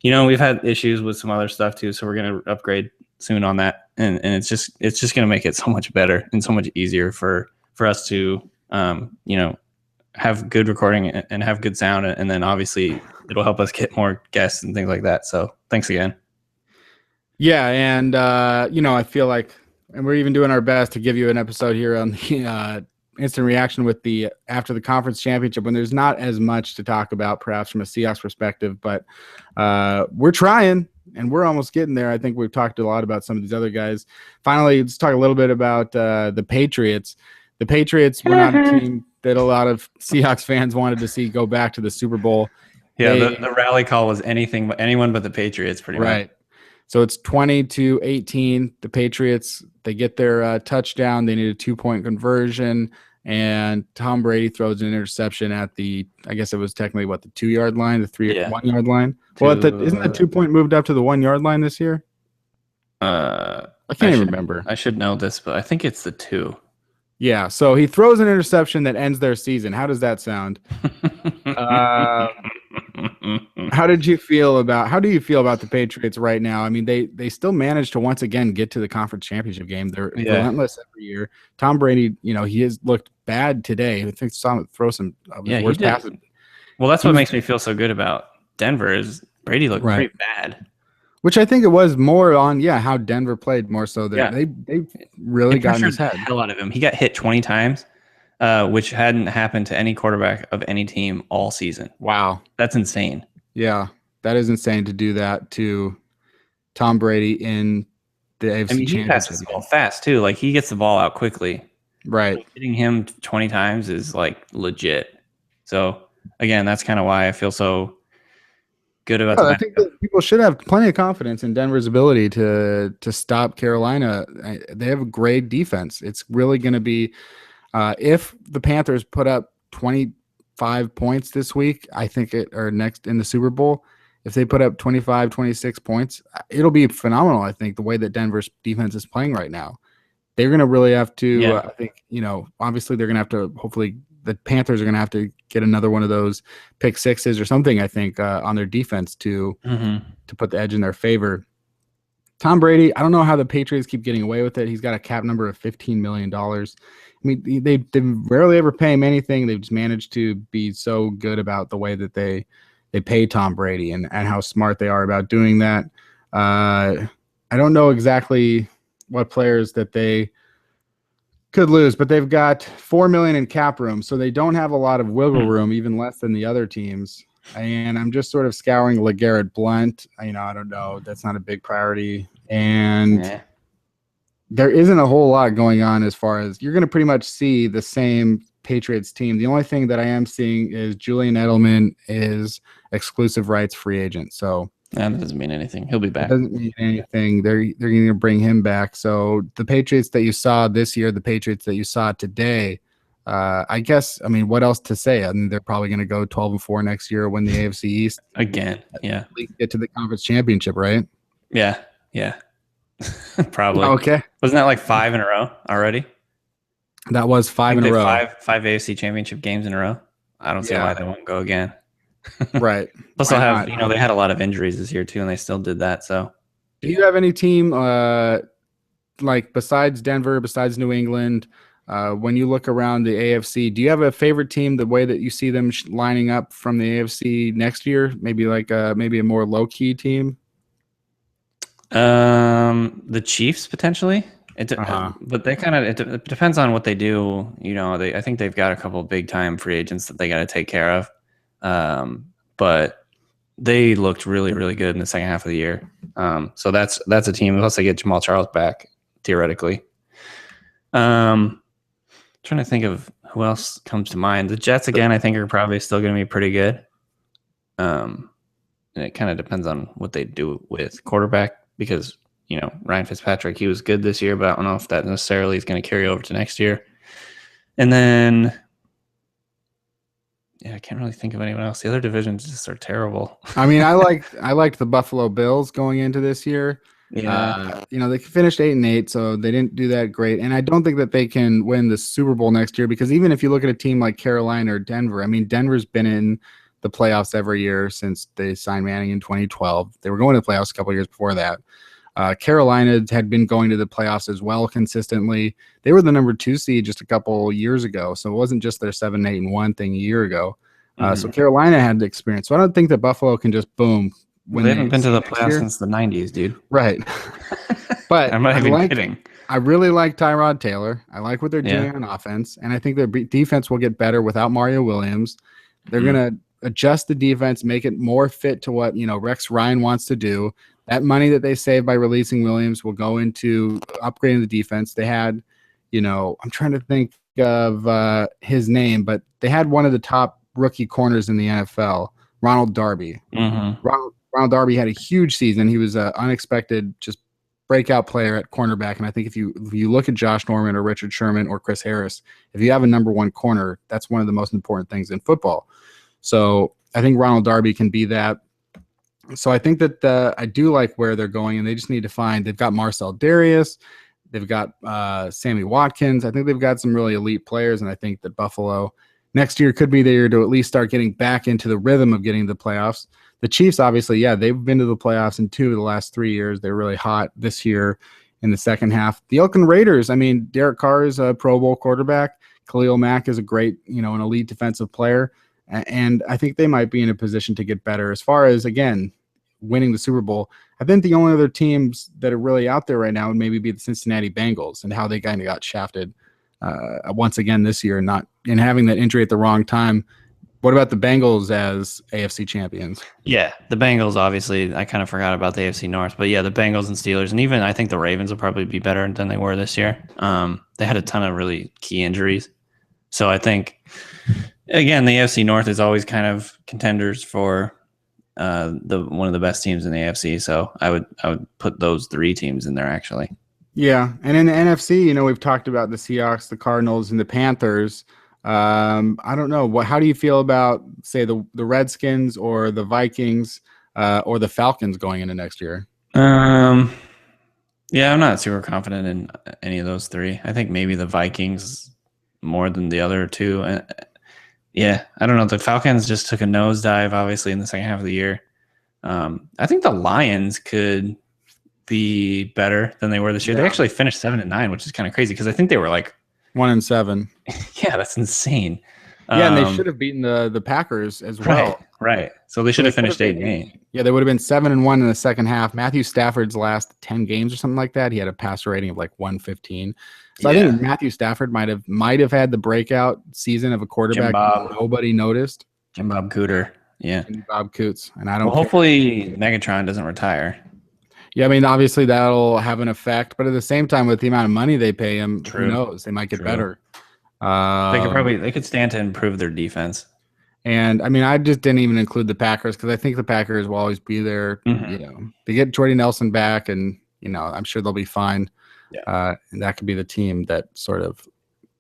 We've had issues with some other stuff too. So we're going to upgrade soon on that. And it's just going to make it so much better and so much easier for us to, have good recording and have good sound. And then obviously it'll help us get more guests and things like that. So thanks again. Yeah. And, I feel like, and we're even doing our best to give you an episode here on the instant reaction with the after the conference championship when there's not as much to talk about, perhaps from a Seahawks perspective, but we're trying and we're almost getting there. I think we've talked a lot about some of these other guys. Finally, let's talk a little bit about the Patriots. The Patriots were not a team that a lot of Seahawks fans wanted to see go back to the Super Bowl. Yeah, the rally call was anyone but the Patriots, pretty much. Right. So it's 20-18. The Patriots, they get their touchdown. They need a 2-point conversion, and Tom Brady throws an interception at I guess it was technically the 2-yard line, the 1 yard line. Well, isn't the 2-point moved up to the 1 yard line this year? I can't even remember. I should know this, but I think it's the 2. Yeah, so he throws an interception that ends their season. How does that sound? How do you feel about the Patriots right now? I mean, they still managed to once again get to the conference championship game. They're relentless every year. Tom Brady, he has looked bad today. I think saw him throw some worst passes. Well, that's what makes me feel so good about Denver is Brady looked pretty bad. Which I think it was more on how Denver played more so that they really got in his head. The hell out of him. He got hit 20 times. Which hadn't happened to any quarterback of any team all season. Wow. That's insane. Yeah, that is insane to do that to Tom Brady in the AFC Championship. He passes the ball fast, too. Like, he gets the ball out quickly. Right. Like, hitting him 20 times is, legit. So, again, that's kind of why I feel so good about I think that people should have plenty of confidence in Denver's ability to stop Carolina. They have a great defense. It's really going to be if the Panthers put up 25 points this week, I think or next in the Super Bowl, if they put up 25, 26 points, it'll be phenomenal. I think the way that Denver's defense is playing right now, they're going to really have to, I think, obviously they're going to have to, hopefully the Panthers are going to have to get another one of those pick sixes or something, I think, on their defense to put the edge in their favor. Tom Brady, I don't know how the Patriots keep getting away with it. He's got a cap number of $15 million. I mean, they rarely ever pay him anything. They've just managed to be so good about the way that they pay Tom Brady and how smart they are about doing that. I don't know exactly what players that they could lose, but they've got $4 million in cap room, so they don't have a lot of wiggle room, even less than the other teams. And I'm just sort of scouring LeGarrette Blount. I don't know. That's not a big priority. And there isn't a whole lot going on as far as you're going to pretty much see the same Patriots team. The only thing that I am seeing is Julian Edelman is exclusive rights free agent. So that doesn't mean anything. He'll be back. It doesn't mean anything. They're going to bring him back. So the Patriots that you saw this year, the Patriots that you saw today, I guess, what else to say? I mean, they're probably going to go 12-4 next year, win the AFC East. Again, yeah. At least get to the conference championship, right? Yeah. Probably. Okay. Wasn't that 5 in a row already? That was I five think in a they have row. five AFC championship games in a row. I don't see why Yeah, they won't go again. right. Plus, Why they'll have, not? they had a lot of injuries this year too, and they still did that. So, Do you have any team like besides Denver, besides New England, when you look around the AFC, do you have a favorite team? The way that you see them lining up from the AFC next year, maybe like maybe a more low key team. the Chiefs potentially. Uh-huh. But they kind of it depends on what they do. I think they've got a couple of big time free agents that they got to take care of. But they looked really, really good in the second half of the year. So that's a team. Unless they get Jamal Charles back, theoretically. Trying to think of who else comes to mind. The Jets again, I think, are probably still going to be pretty good. And it kind of depends on what they do with quarterback because Ryan Fitzpatrick, he was good this year, but I don't know if that necessarily is going to carry over to next year. And then, yeah, I can't really think of anyone else. The other divisions just are terrible. I mean, I liked the Buffalo Bills going into this year. Yeah. They finished 8-8, so they didn't do that great. And I don't think that they can win the Super Bowl next year because even if you look at a team like Carolina or Denver, I mean, Denver's been in the playoffs every year since they signed Manning in 2012. They were going to the playoffs a couple of years before that. Carolina had been going to the playoffs as well consistently. They were the number 2 seed just a couple years ago, so it wasn't just their 7-8-1 thing a year ago. So Carolina had the experience. So I don't think that Buffalo can just boom. They haven't been to the playoffs since the 90s, dude. Right. But I'm not even kidding. I really like Tyrod Taylor. I like what they're doing on offense, and I think their defense will get better without Mario Williams. They're going to adjust the defense, make it more fit to what Rex Ryan wants to do. That money that they save by releasing Williams will go into upgrading the defense. They had, I'm trying to think of his name, but they had one of the top rookie corners in the NFL, Ronald Darby. Ronald Darby had a huge season. He was an unexpected, just breakout player at cornerback. And I think if you look at Josh Norman or Richard Sherman or Chris Harris, if you have a number 1 corner, that's one of the most important things in football. So I think Ronald Darby can be that. So I think that I do like where they're going, and they just need to find. They've got Marcel Darius, they've got Sammy Watkins. I think they've got some really elite players, and I think that Buffalo next year could be the year to at least start getting back into the rhythm of getting to the playoffs. The Chiefs, obviously, they've been to the playoffs in 2 of the last 3 years. They're really hot this year in the second half. The Oakland Raiders, I mean, Derek Carr is a Pro Bowl quarterback. Khalil Mack is a great, an elite defensive player. And I think they might be in a position to get better. As far as, again, winning the Super Bowl, I think the only other teams that are really out there right now would maybe be the Cincinnati Bengals and how they kind of got shafted once again this year and having that injury at the wrong time. What about the Bengals as AFC champions? Yeah, the Bengals, obviously, I kind of forgot about the AFC North. But yeah, the Bengals and Steelers, and even I think the Ravens will probably be better than they were this year. They had a ton of really key injuries. So I think, again, the AFC North is always kind of contenders for one of the best teams in the AFC. So I would put those 3 teams in there, actually. Yeah, and in the NFC, we've talked about the Seahawks, the Cardinals, and the Panthers. I don't know. How do you feel about, say, the Redskins or the Vikings or the Falcons going into next year? Yeah, I'm not super confident in any of those 3. I think maybe the Vikings more than the other 2. Yeah, I don't know. The Falcons just took a nosedive, obviously, in the second half of the year. I think the Lions could be better than they were this year. Yeah. They actually finished 7-9, which is kind of crazy because I think they were like 1-7. Yeah, that's insane. Yeah, and they should have beaten the Packers as well. Right. So they should have finished 8-8. Yeah, they would have been 7-1 in the second half. Matthew Stafford's last 10 games or something like that, he had a passer rating of like 115. So I think Matthew Stafford might have had the breakout season of a quarterback nobody noticed. Jim Bob Cooter. Yeah. Jim Bob Coots. And I don't hopefully Megatron doesn't retire. Yeah, I mean, obviously that'll have an effect, but at the same time, with the amount of money they pay him, who knows? They might get better. They could stand to improve their defense. And I mean, I just didn't even include the Packers because I think the Packers will always be there. They get Jordy Nelson back, and I'm sure they'll be fine. Yeah. And that could be the team that sort of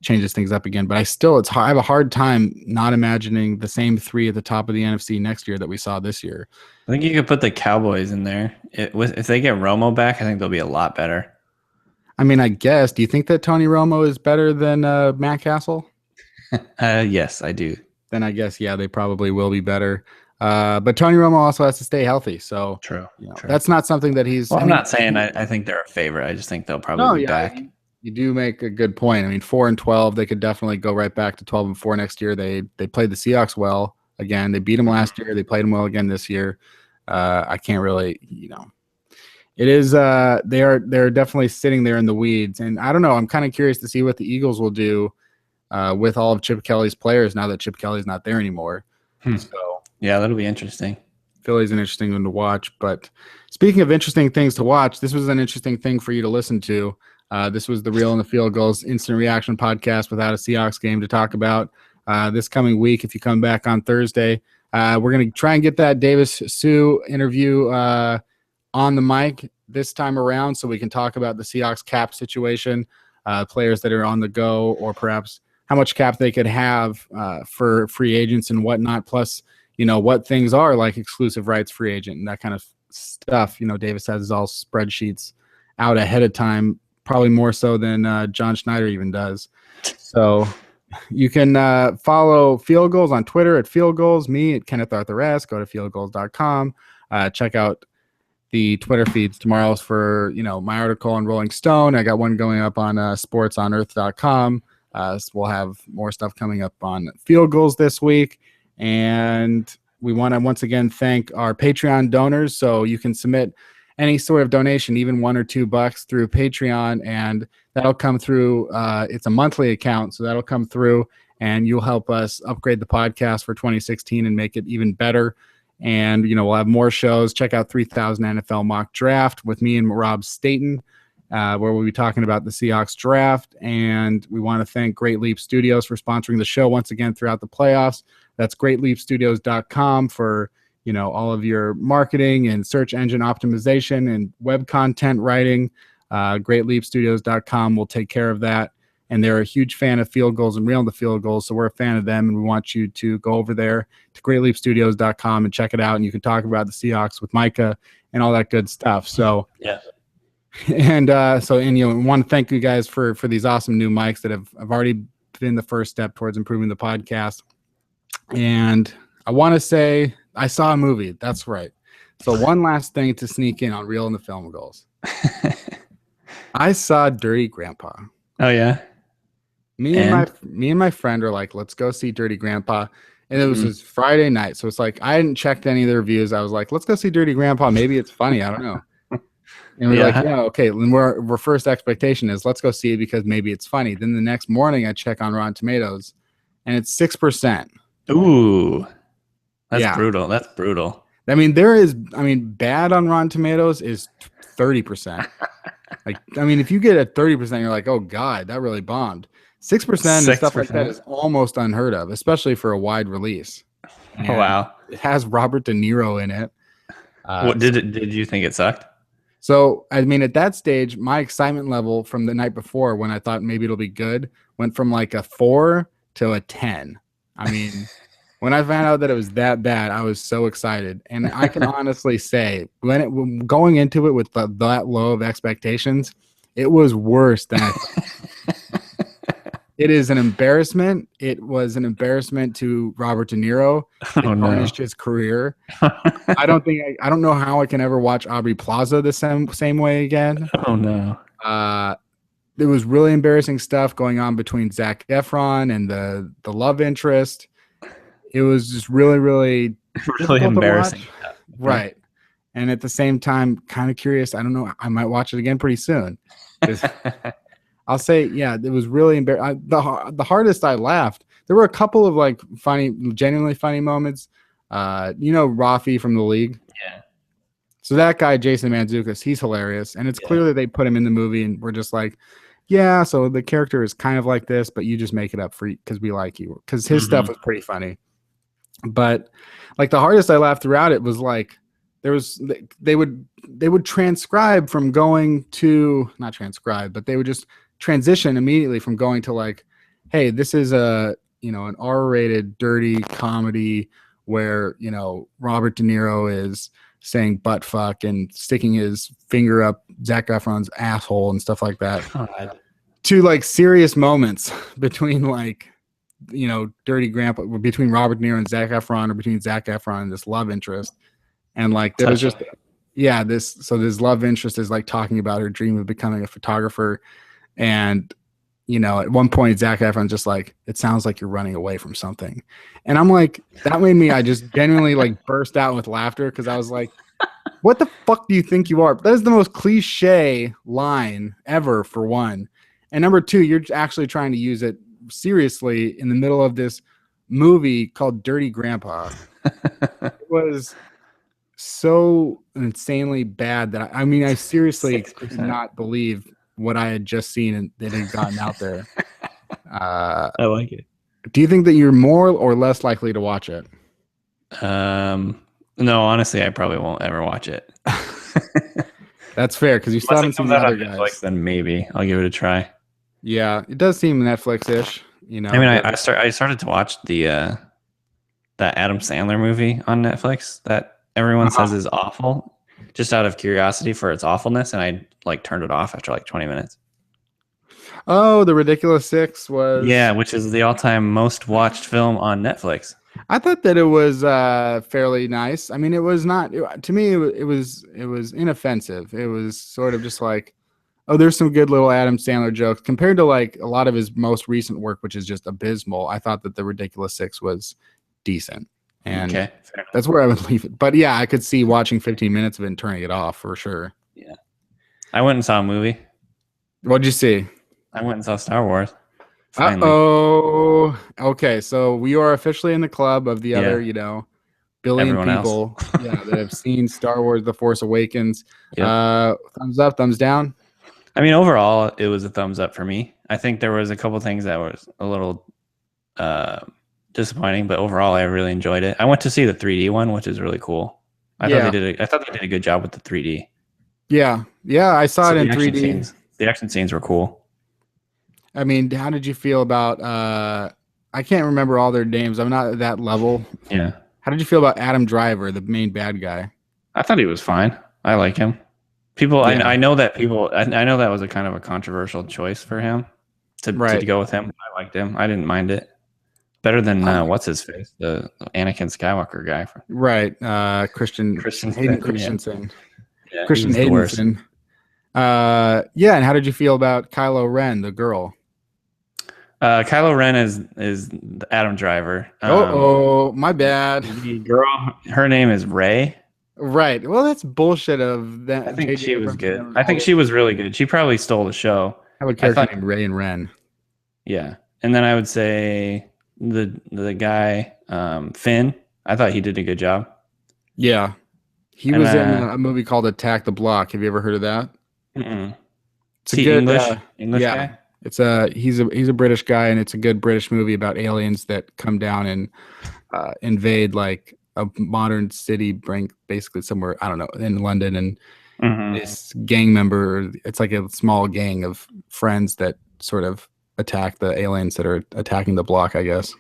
changes things up again. But I have a hard time not imagining the same 3 at the top of the NFC next year that we saw this year. I think you could put the Cowboys in there. If they get Romo back, I think they'll be a lot better. I mean, I guess. Do you think that Tony Romo is better than Matt Castle? Yes, I do. Then I guess, yeah, they probably will be better. But Tony Romo also has to stay healthy. So, True. that's not something that he's. Well, I I'm mean, not saying I think they're a favorite. I just think they'll probably no, be yeah, back. you do make a good point. I mean, 4-12, they could definitely go right back to 12-4 next year. They played the Seahawks well again. They beat them last year. They played them well again this year. I can't really, it is they're definitely sitting there in the weeds, and I don't know. I'm kind of curious to see what the Eagles will do with all of Chip Kelly's players now that Chip Kelly's not there anymore. So yeah, that'll be interesting. Philly's an interesting one to watch. But speaking of interesting things to watch, this was an interesting thing for you to listen to. This was the Real and the Field Goals Instant Reaction podcast without a Seahawks game to talk about this coming week. If you come back on Thursday, we're going to try and get that Davis Sue interview on the mic this time around so we can talk about the Seahawks cap situation, players that are on the go, or perhaps how much cap they could have for free agents and whatnot, plus, what things are like exclusive rights free agent and that kind of stuff. Davis has his all spreadsheets out ahead of time, probably more so than John Schneider even does. So you can follow Field Goals on Twitter at Field Goals, me at Kenneth Arthur S. Go to fieldgoals.com. Check out the Twitter feeds tomorrow's for, my article on Rolling Stone. I got one going up on sportsonearth.com. So we'll have more stuff coming up on Field Goals this week. And we want to once again thank our Patreon donors. So you can submit any sort of donation, even $1 or $2 through Patreon, and that'll come through. It's a monthly account, so that'll come through, and you'll help us upgrade the podcast for 2016 and make it even better. And, we'll have more shows. Check out 3000 NFL Mock Draft with me and Rob Staten, where we'll be talking about the Seahawks draft. And we want to thank Great Leap Studios for sponsoring the show once again throughout the playoffs. That's greatleapstudios.com for, all of your marketing and search engine optimization and web content writing. Greatleapstudios.com will take care of that. And they're a huge fan of Field Goals and Real the Field Goals, so we're a fan of them, and we want you to go over there to greatleapstudios.com and check it out, and you can talk about the Seahawks with Micah and all that good stuff. So yeah. And want to thank you guys for these awesome new mics that have already been the first step towards improving the podcast. And I want to say I saw a movie. That's right. So one last thing to sneak in on Real and the Film Goals. I saw Dirty Grandpa. Oh yeah. Me and my friend are like, let's go see Dirty Grandpa. And it was this Friday night. So it's like I hadn't checked any of the reviews. I was like, let's go see Dirty Grandpa. Maybe it's funny. I don't know. And we're like, yeah, okay. And our first expectation is let's go see it because maybe it's funny. Then the next morning I check on Rotten Tomatoes and it's 6%. Ooh. That's brutal. That's brutal. I mean, bad on Rotten Tomatoes is 30%. If you get at 30%, you're like, oh God, that really bombed. 6% and stuff like that is almost unheard of, especially for a wide release. And wow. It has Robert De Niro in it. What did you think it sucked? So, at that stage, my excitement level from the night before when I thought maybe it'll be good went from like a 4 to a 10. When I found out that it was that bad, I was so excited. And I can honestly say, going into it with that low of expectations, it was worse than I thought. It is an embarrassment. It was an embarrassment to Robert De Niro. It tarnished his career. I don't know how I can ever watch Aubrey Plaza the same way again. Oh no. There was really embarrassing stuff going on between Zac Efron and the love interest. It was just really, really, really embarrassing. Right. And at the same time, kind of curious. I don't know. I might watch it again pretty soon. I'll say, yeah, it was really embarrassing. The hardest I laughed. There were a couple of like funny, genuinely funny moments. Rafi from The League. Yeah. So that guy, Jason Mantzoukas, he's hilarious. And it's clear that they put him in the movie and we're just like, yeah, so the character is kind of like this, but you just make it up for because we like you. Because his stuff was pretty funny. But like the hardest I laughed throughout it was like they would transcribe from going to not transcribe, but they would just transition immediately from going to like, hey, this is an R-rated dirty comedy where Robert De Niro is saying butt fuck and sticking his finger up Zac Efron's asshole and stuff like that. God. To like serious moments between like, Dirty Grandpa, between Robert De Niro and Zac Efron, or between Zac Efron and this love interest. And like there was just this love interest is like talking about her dream of becoming a photographer. And at one point Zac Efron's just like, it sounds like you're running away from something. And I'm like, that made me, I just genuinely like burst out with laughter, because I was like, what the fuck do you think you are? That is the most cliche line ever, for one. And number two, you're actually trying to use it seriously in the middle of this movie called Dirty Grandpa. It was so insanely bad that I seriously 6%. could not believe what I had just seen and that had gotten out there. I like it. Do you think that you're more or less likely to watch it? No, honestly, I probably won't ever watch it. That's fair, because you still haven't seen the other guys. Netflix, then maybe I'll give it a try. Yeah, it does seem Netflix-ish. I mean, I started to watch that Adam Sandler movie on Netflix that everyone says is awful, just out of curiosity for its awfulness, and I like turned it off after like 20 minutes. Oh, The Ridiculous Six was... Yeah, which is the all-time most watched film on Netflix. I thought that it was fairly nice. I mean, it was not... to me, it was inoffensive. It was sort of just like, oh, there's some good little Adam Sandler jokes. Compared to like a lot of his most recent work, which is just abysmal, I thought that The Ridiculous Six was decent. And okay, that's where I would leave it. But yeah, I could see watching 15 minutes of it and turning it off for sure. Yeah. I went and saw a movie. What'd you see? I went and saw Star Wars. Finally. Uh-oh. Okay, so we are officially in the club of the other, billion Everyone people that have seen Star Wars The Force Awakens. Yep. Thumbs up, thumbs down? I mean, overall, it was a thumbs up for me. I think there was a couple things that was a little disappointing, but overall, I really enjoyed it. I went to see the 3D one, which is really cool. I thought they did a good job with the 3D. Yeah, I saw it in 3D. The action scenes were cool. I mean, how did you feel about? I can't remember all their names. I'm not at that level. Yeah. How did you feel about Adam Driver, the main bad guy? I thought he was fine. I like him. I know that was a kind of a controversial choice for him to go with him. I liked him. I didn't mind it. Better than what's his face, the Anakin Skywalker guy. Right, Hayden Christensen. Yeah, Christian Haydenson. And how did you feel about Kylo Ren, the girl? Kylo Ren is Adam Driver. My bad. The girl, her name is Rey. Right. Well, that's bullshit of that. I think she was good. I think she was really good. She probably stole the show. I have a character named Rey and Ren. Yeah. And then I would say the guy, Finn, I thought he did a good job. Yeah. He was in a movie called Attack the Block. Have you ever heard of that? Mm-mm. It's a good English guy? It's he's a British guy, and it's a good British movie about aliens that come down and invade like a modern city, basically somewhere, I don't know, in London, and this gang member, it's like a small gang of friends that sort of attack the aliens that are attacking the block, I guess.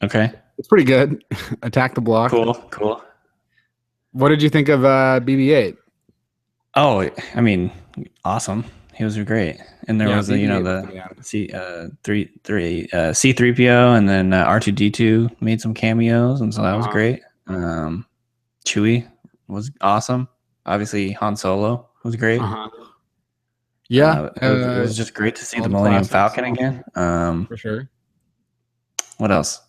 Okay. It's pretty good. Attack the Block. Cool. What did you think of BB-8? Oh, I mean, awesome. He was great. And there was the C3PO, and then R2D2 made some cameos, and so that was great. Chewie was awesome. Obviously, Han Solo was great. Yeah, it was just great to see the Millennium Falcon again. For sure. What else?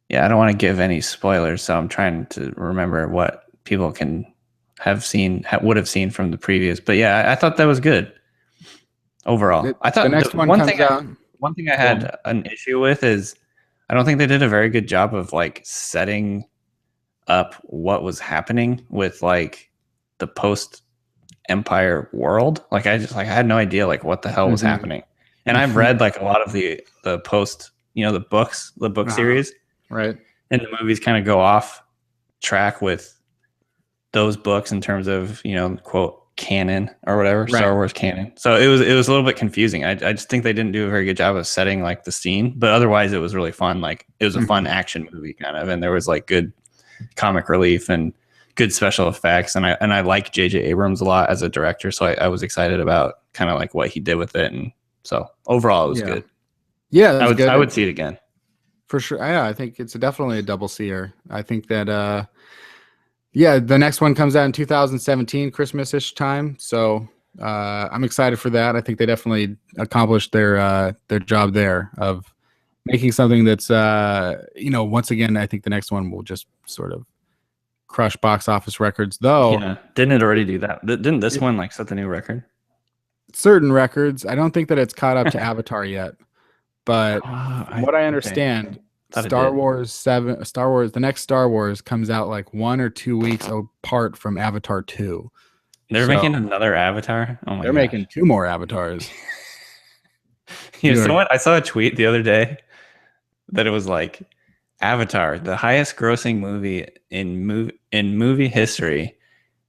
Yeah, I don't want to give any spoilers, so I'm trying to remember what people would have seen from the previous. But yeah, I thought that was good overall. I thought the next one thing I had an issue with is I don't think they did a very good job of like setting up what was happening with like the post Empire world. Like I had no idea like what the hell was happening. And I've read like a lot of the post, the book series. Right. And the movies kind of go off track with those books in terms of, quote, canon or whatever, right. Star Wars canon. So it was a little bit confusing. I just think they didn't do a very good job of setting like the scene, but otherwise it was really fun. Like it was a fun action movie kind of, and there was like good comic relief and good special effects, and I like J.J. Abrams a lot as a director, so I was excited about kind of like what he did with it, and so overall it was good. Yeah, that's good. I would see it again for sure. Yeah, I think it's definitely a double seer. I think that the next one comes out in 2017, Christmas-ish time. So I'm excited for that. I think they definitely accomplished their job there of making something that's once again, I think the next one will just sort of crush box office records, though. Yeah, didn't it already do that? Didn't this one like set the new record? Certain records. I don't think that it's caught up to Avatar yet, but from what I understand, Star Wars, the next Star Wars comes out like 1 or 2 weeks apart from Avatar 2. They're making another Avatar. Oh my! They're making 2 more Avatars. I saw a tweet the other day that it was like Avatar, the highest grossing movie in movie history.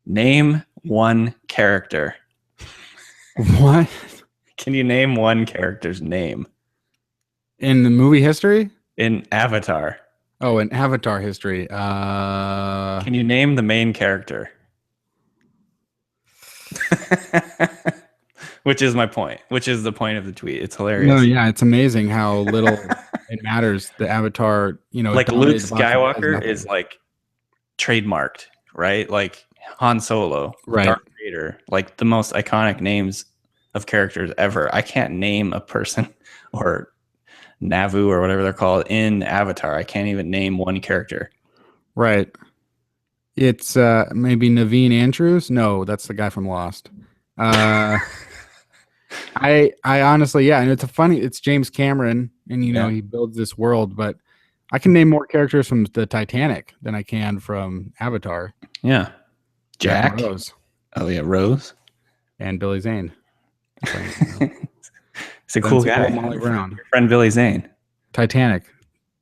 Name one character. What? Can you name one character's name in the movie history? In Avatar. Oh, in Avatar history. Can you name the main character? Which is my point. Which is the point of the tweet. It's hilarious. No, yeah, it's amazing how little it matters. The Avatar, like Luke Skywalker is like trademarked, right? Like Han Solo, right? Darth Vader, like the most iconic names of characters ever. I can't name a person or Navu or whatever they're called in Avatar. I can't even name one character. Right. It's maybe Naveen Andrews. No, that's the guy from Lost. I honestly, yeah, and it's James Cameron, and he builds this world, but I can name more characters from the Titanic than I can from Avatar. Yeah. Jack Rose. Oh yeah, Rose. And Billy Zane. He's a cool guy. Molly Brown. Your friend Billy Zane. Titanic.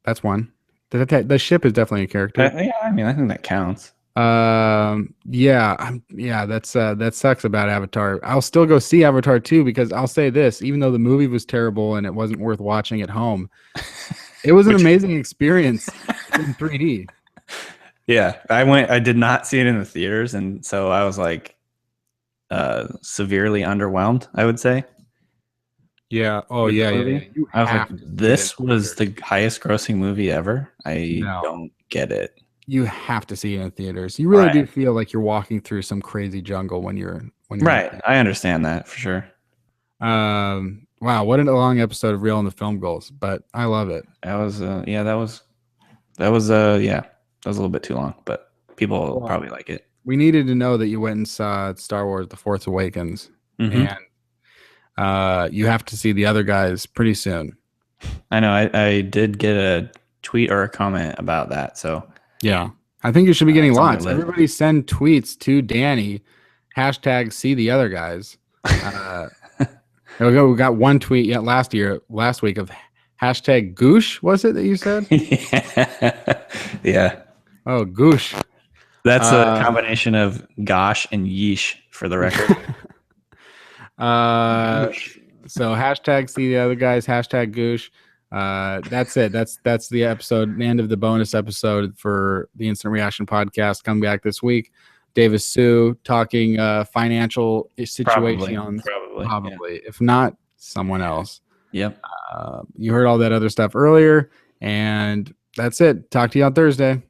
That's one. The ship is definitely a character. Yeah, I mean, I think that counts. That sucks about Avatar. I'll still go see Avatar 2 because I'll say this, even though the movie was terrible and it wasn't worth watching at home, it was an amazing experience in 3D. Yeah, I did not see it in the theaters, and so I was like severely underwhelmed, I would say. Yeah. Oh yeah. I was like, this was the highest grossing movie ever. I don't get it. You have to see it in theaters. You really do feel like you're walking through some crazy jungle when you're right. I understand that for sure. Wow, what a long episode of Real in the Film Goals, but I love it. That was that was a little bit too long, but people probably like it. We needed to know that you went and saw Star Wars: The Force Awakens, and you have to see the other guys pretty soon. I know. I did get a tweet or a comment about that, so. Yeah, I think you should be getting lots. Everybody send tweets to Danny, #, see the other guys. We got one tweet last week of #goosh, was it that you said? Yeah. Oh, goosh. That's a combination of gosh and yeesh for the record. So #see the other guys, #goosh. That's it. That's the episode, the end of the bonus episode for the Instant Reaction podcast. Coming back this week, Davis Sue talking financial situations. Probably. Yeah. If not, someone else. Yep. You heard all that other stuff earlier, and that's it. Talk to you on Thursday.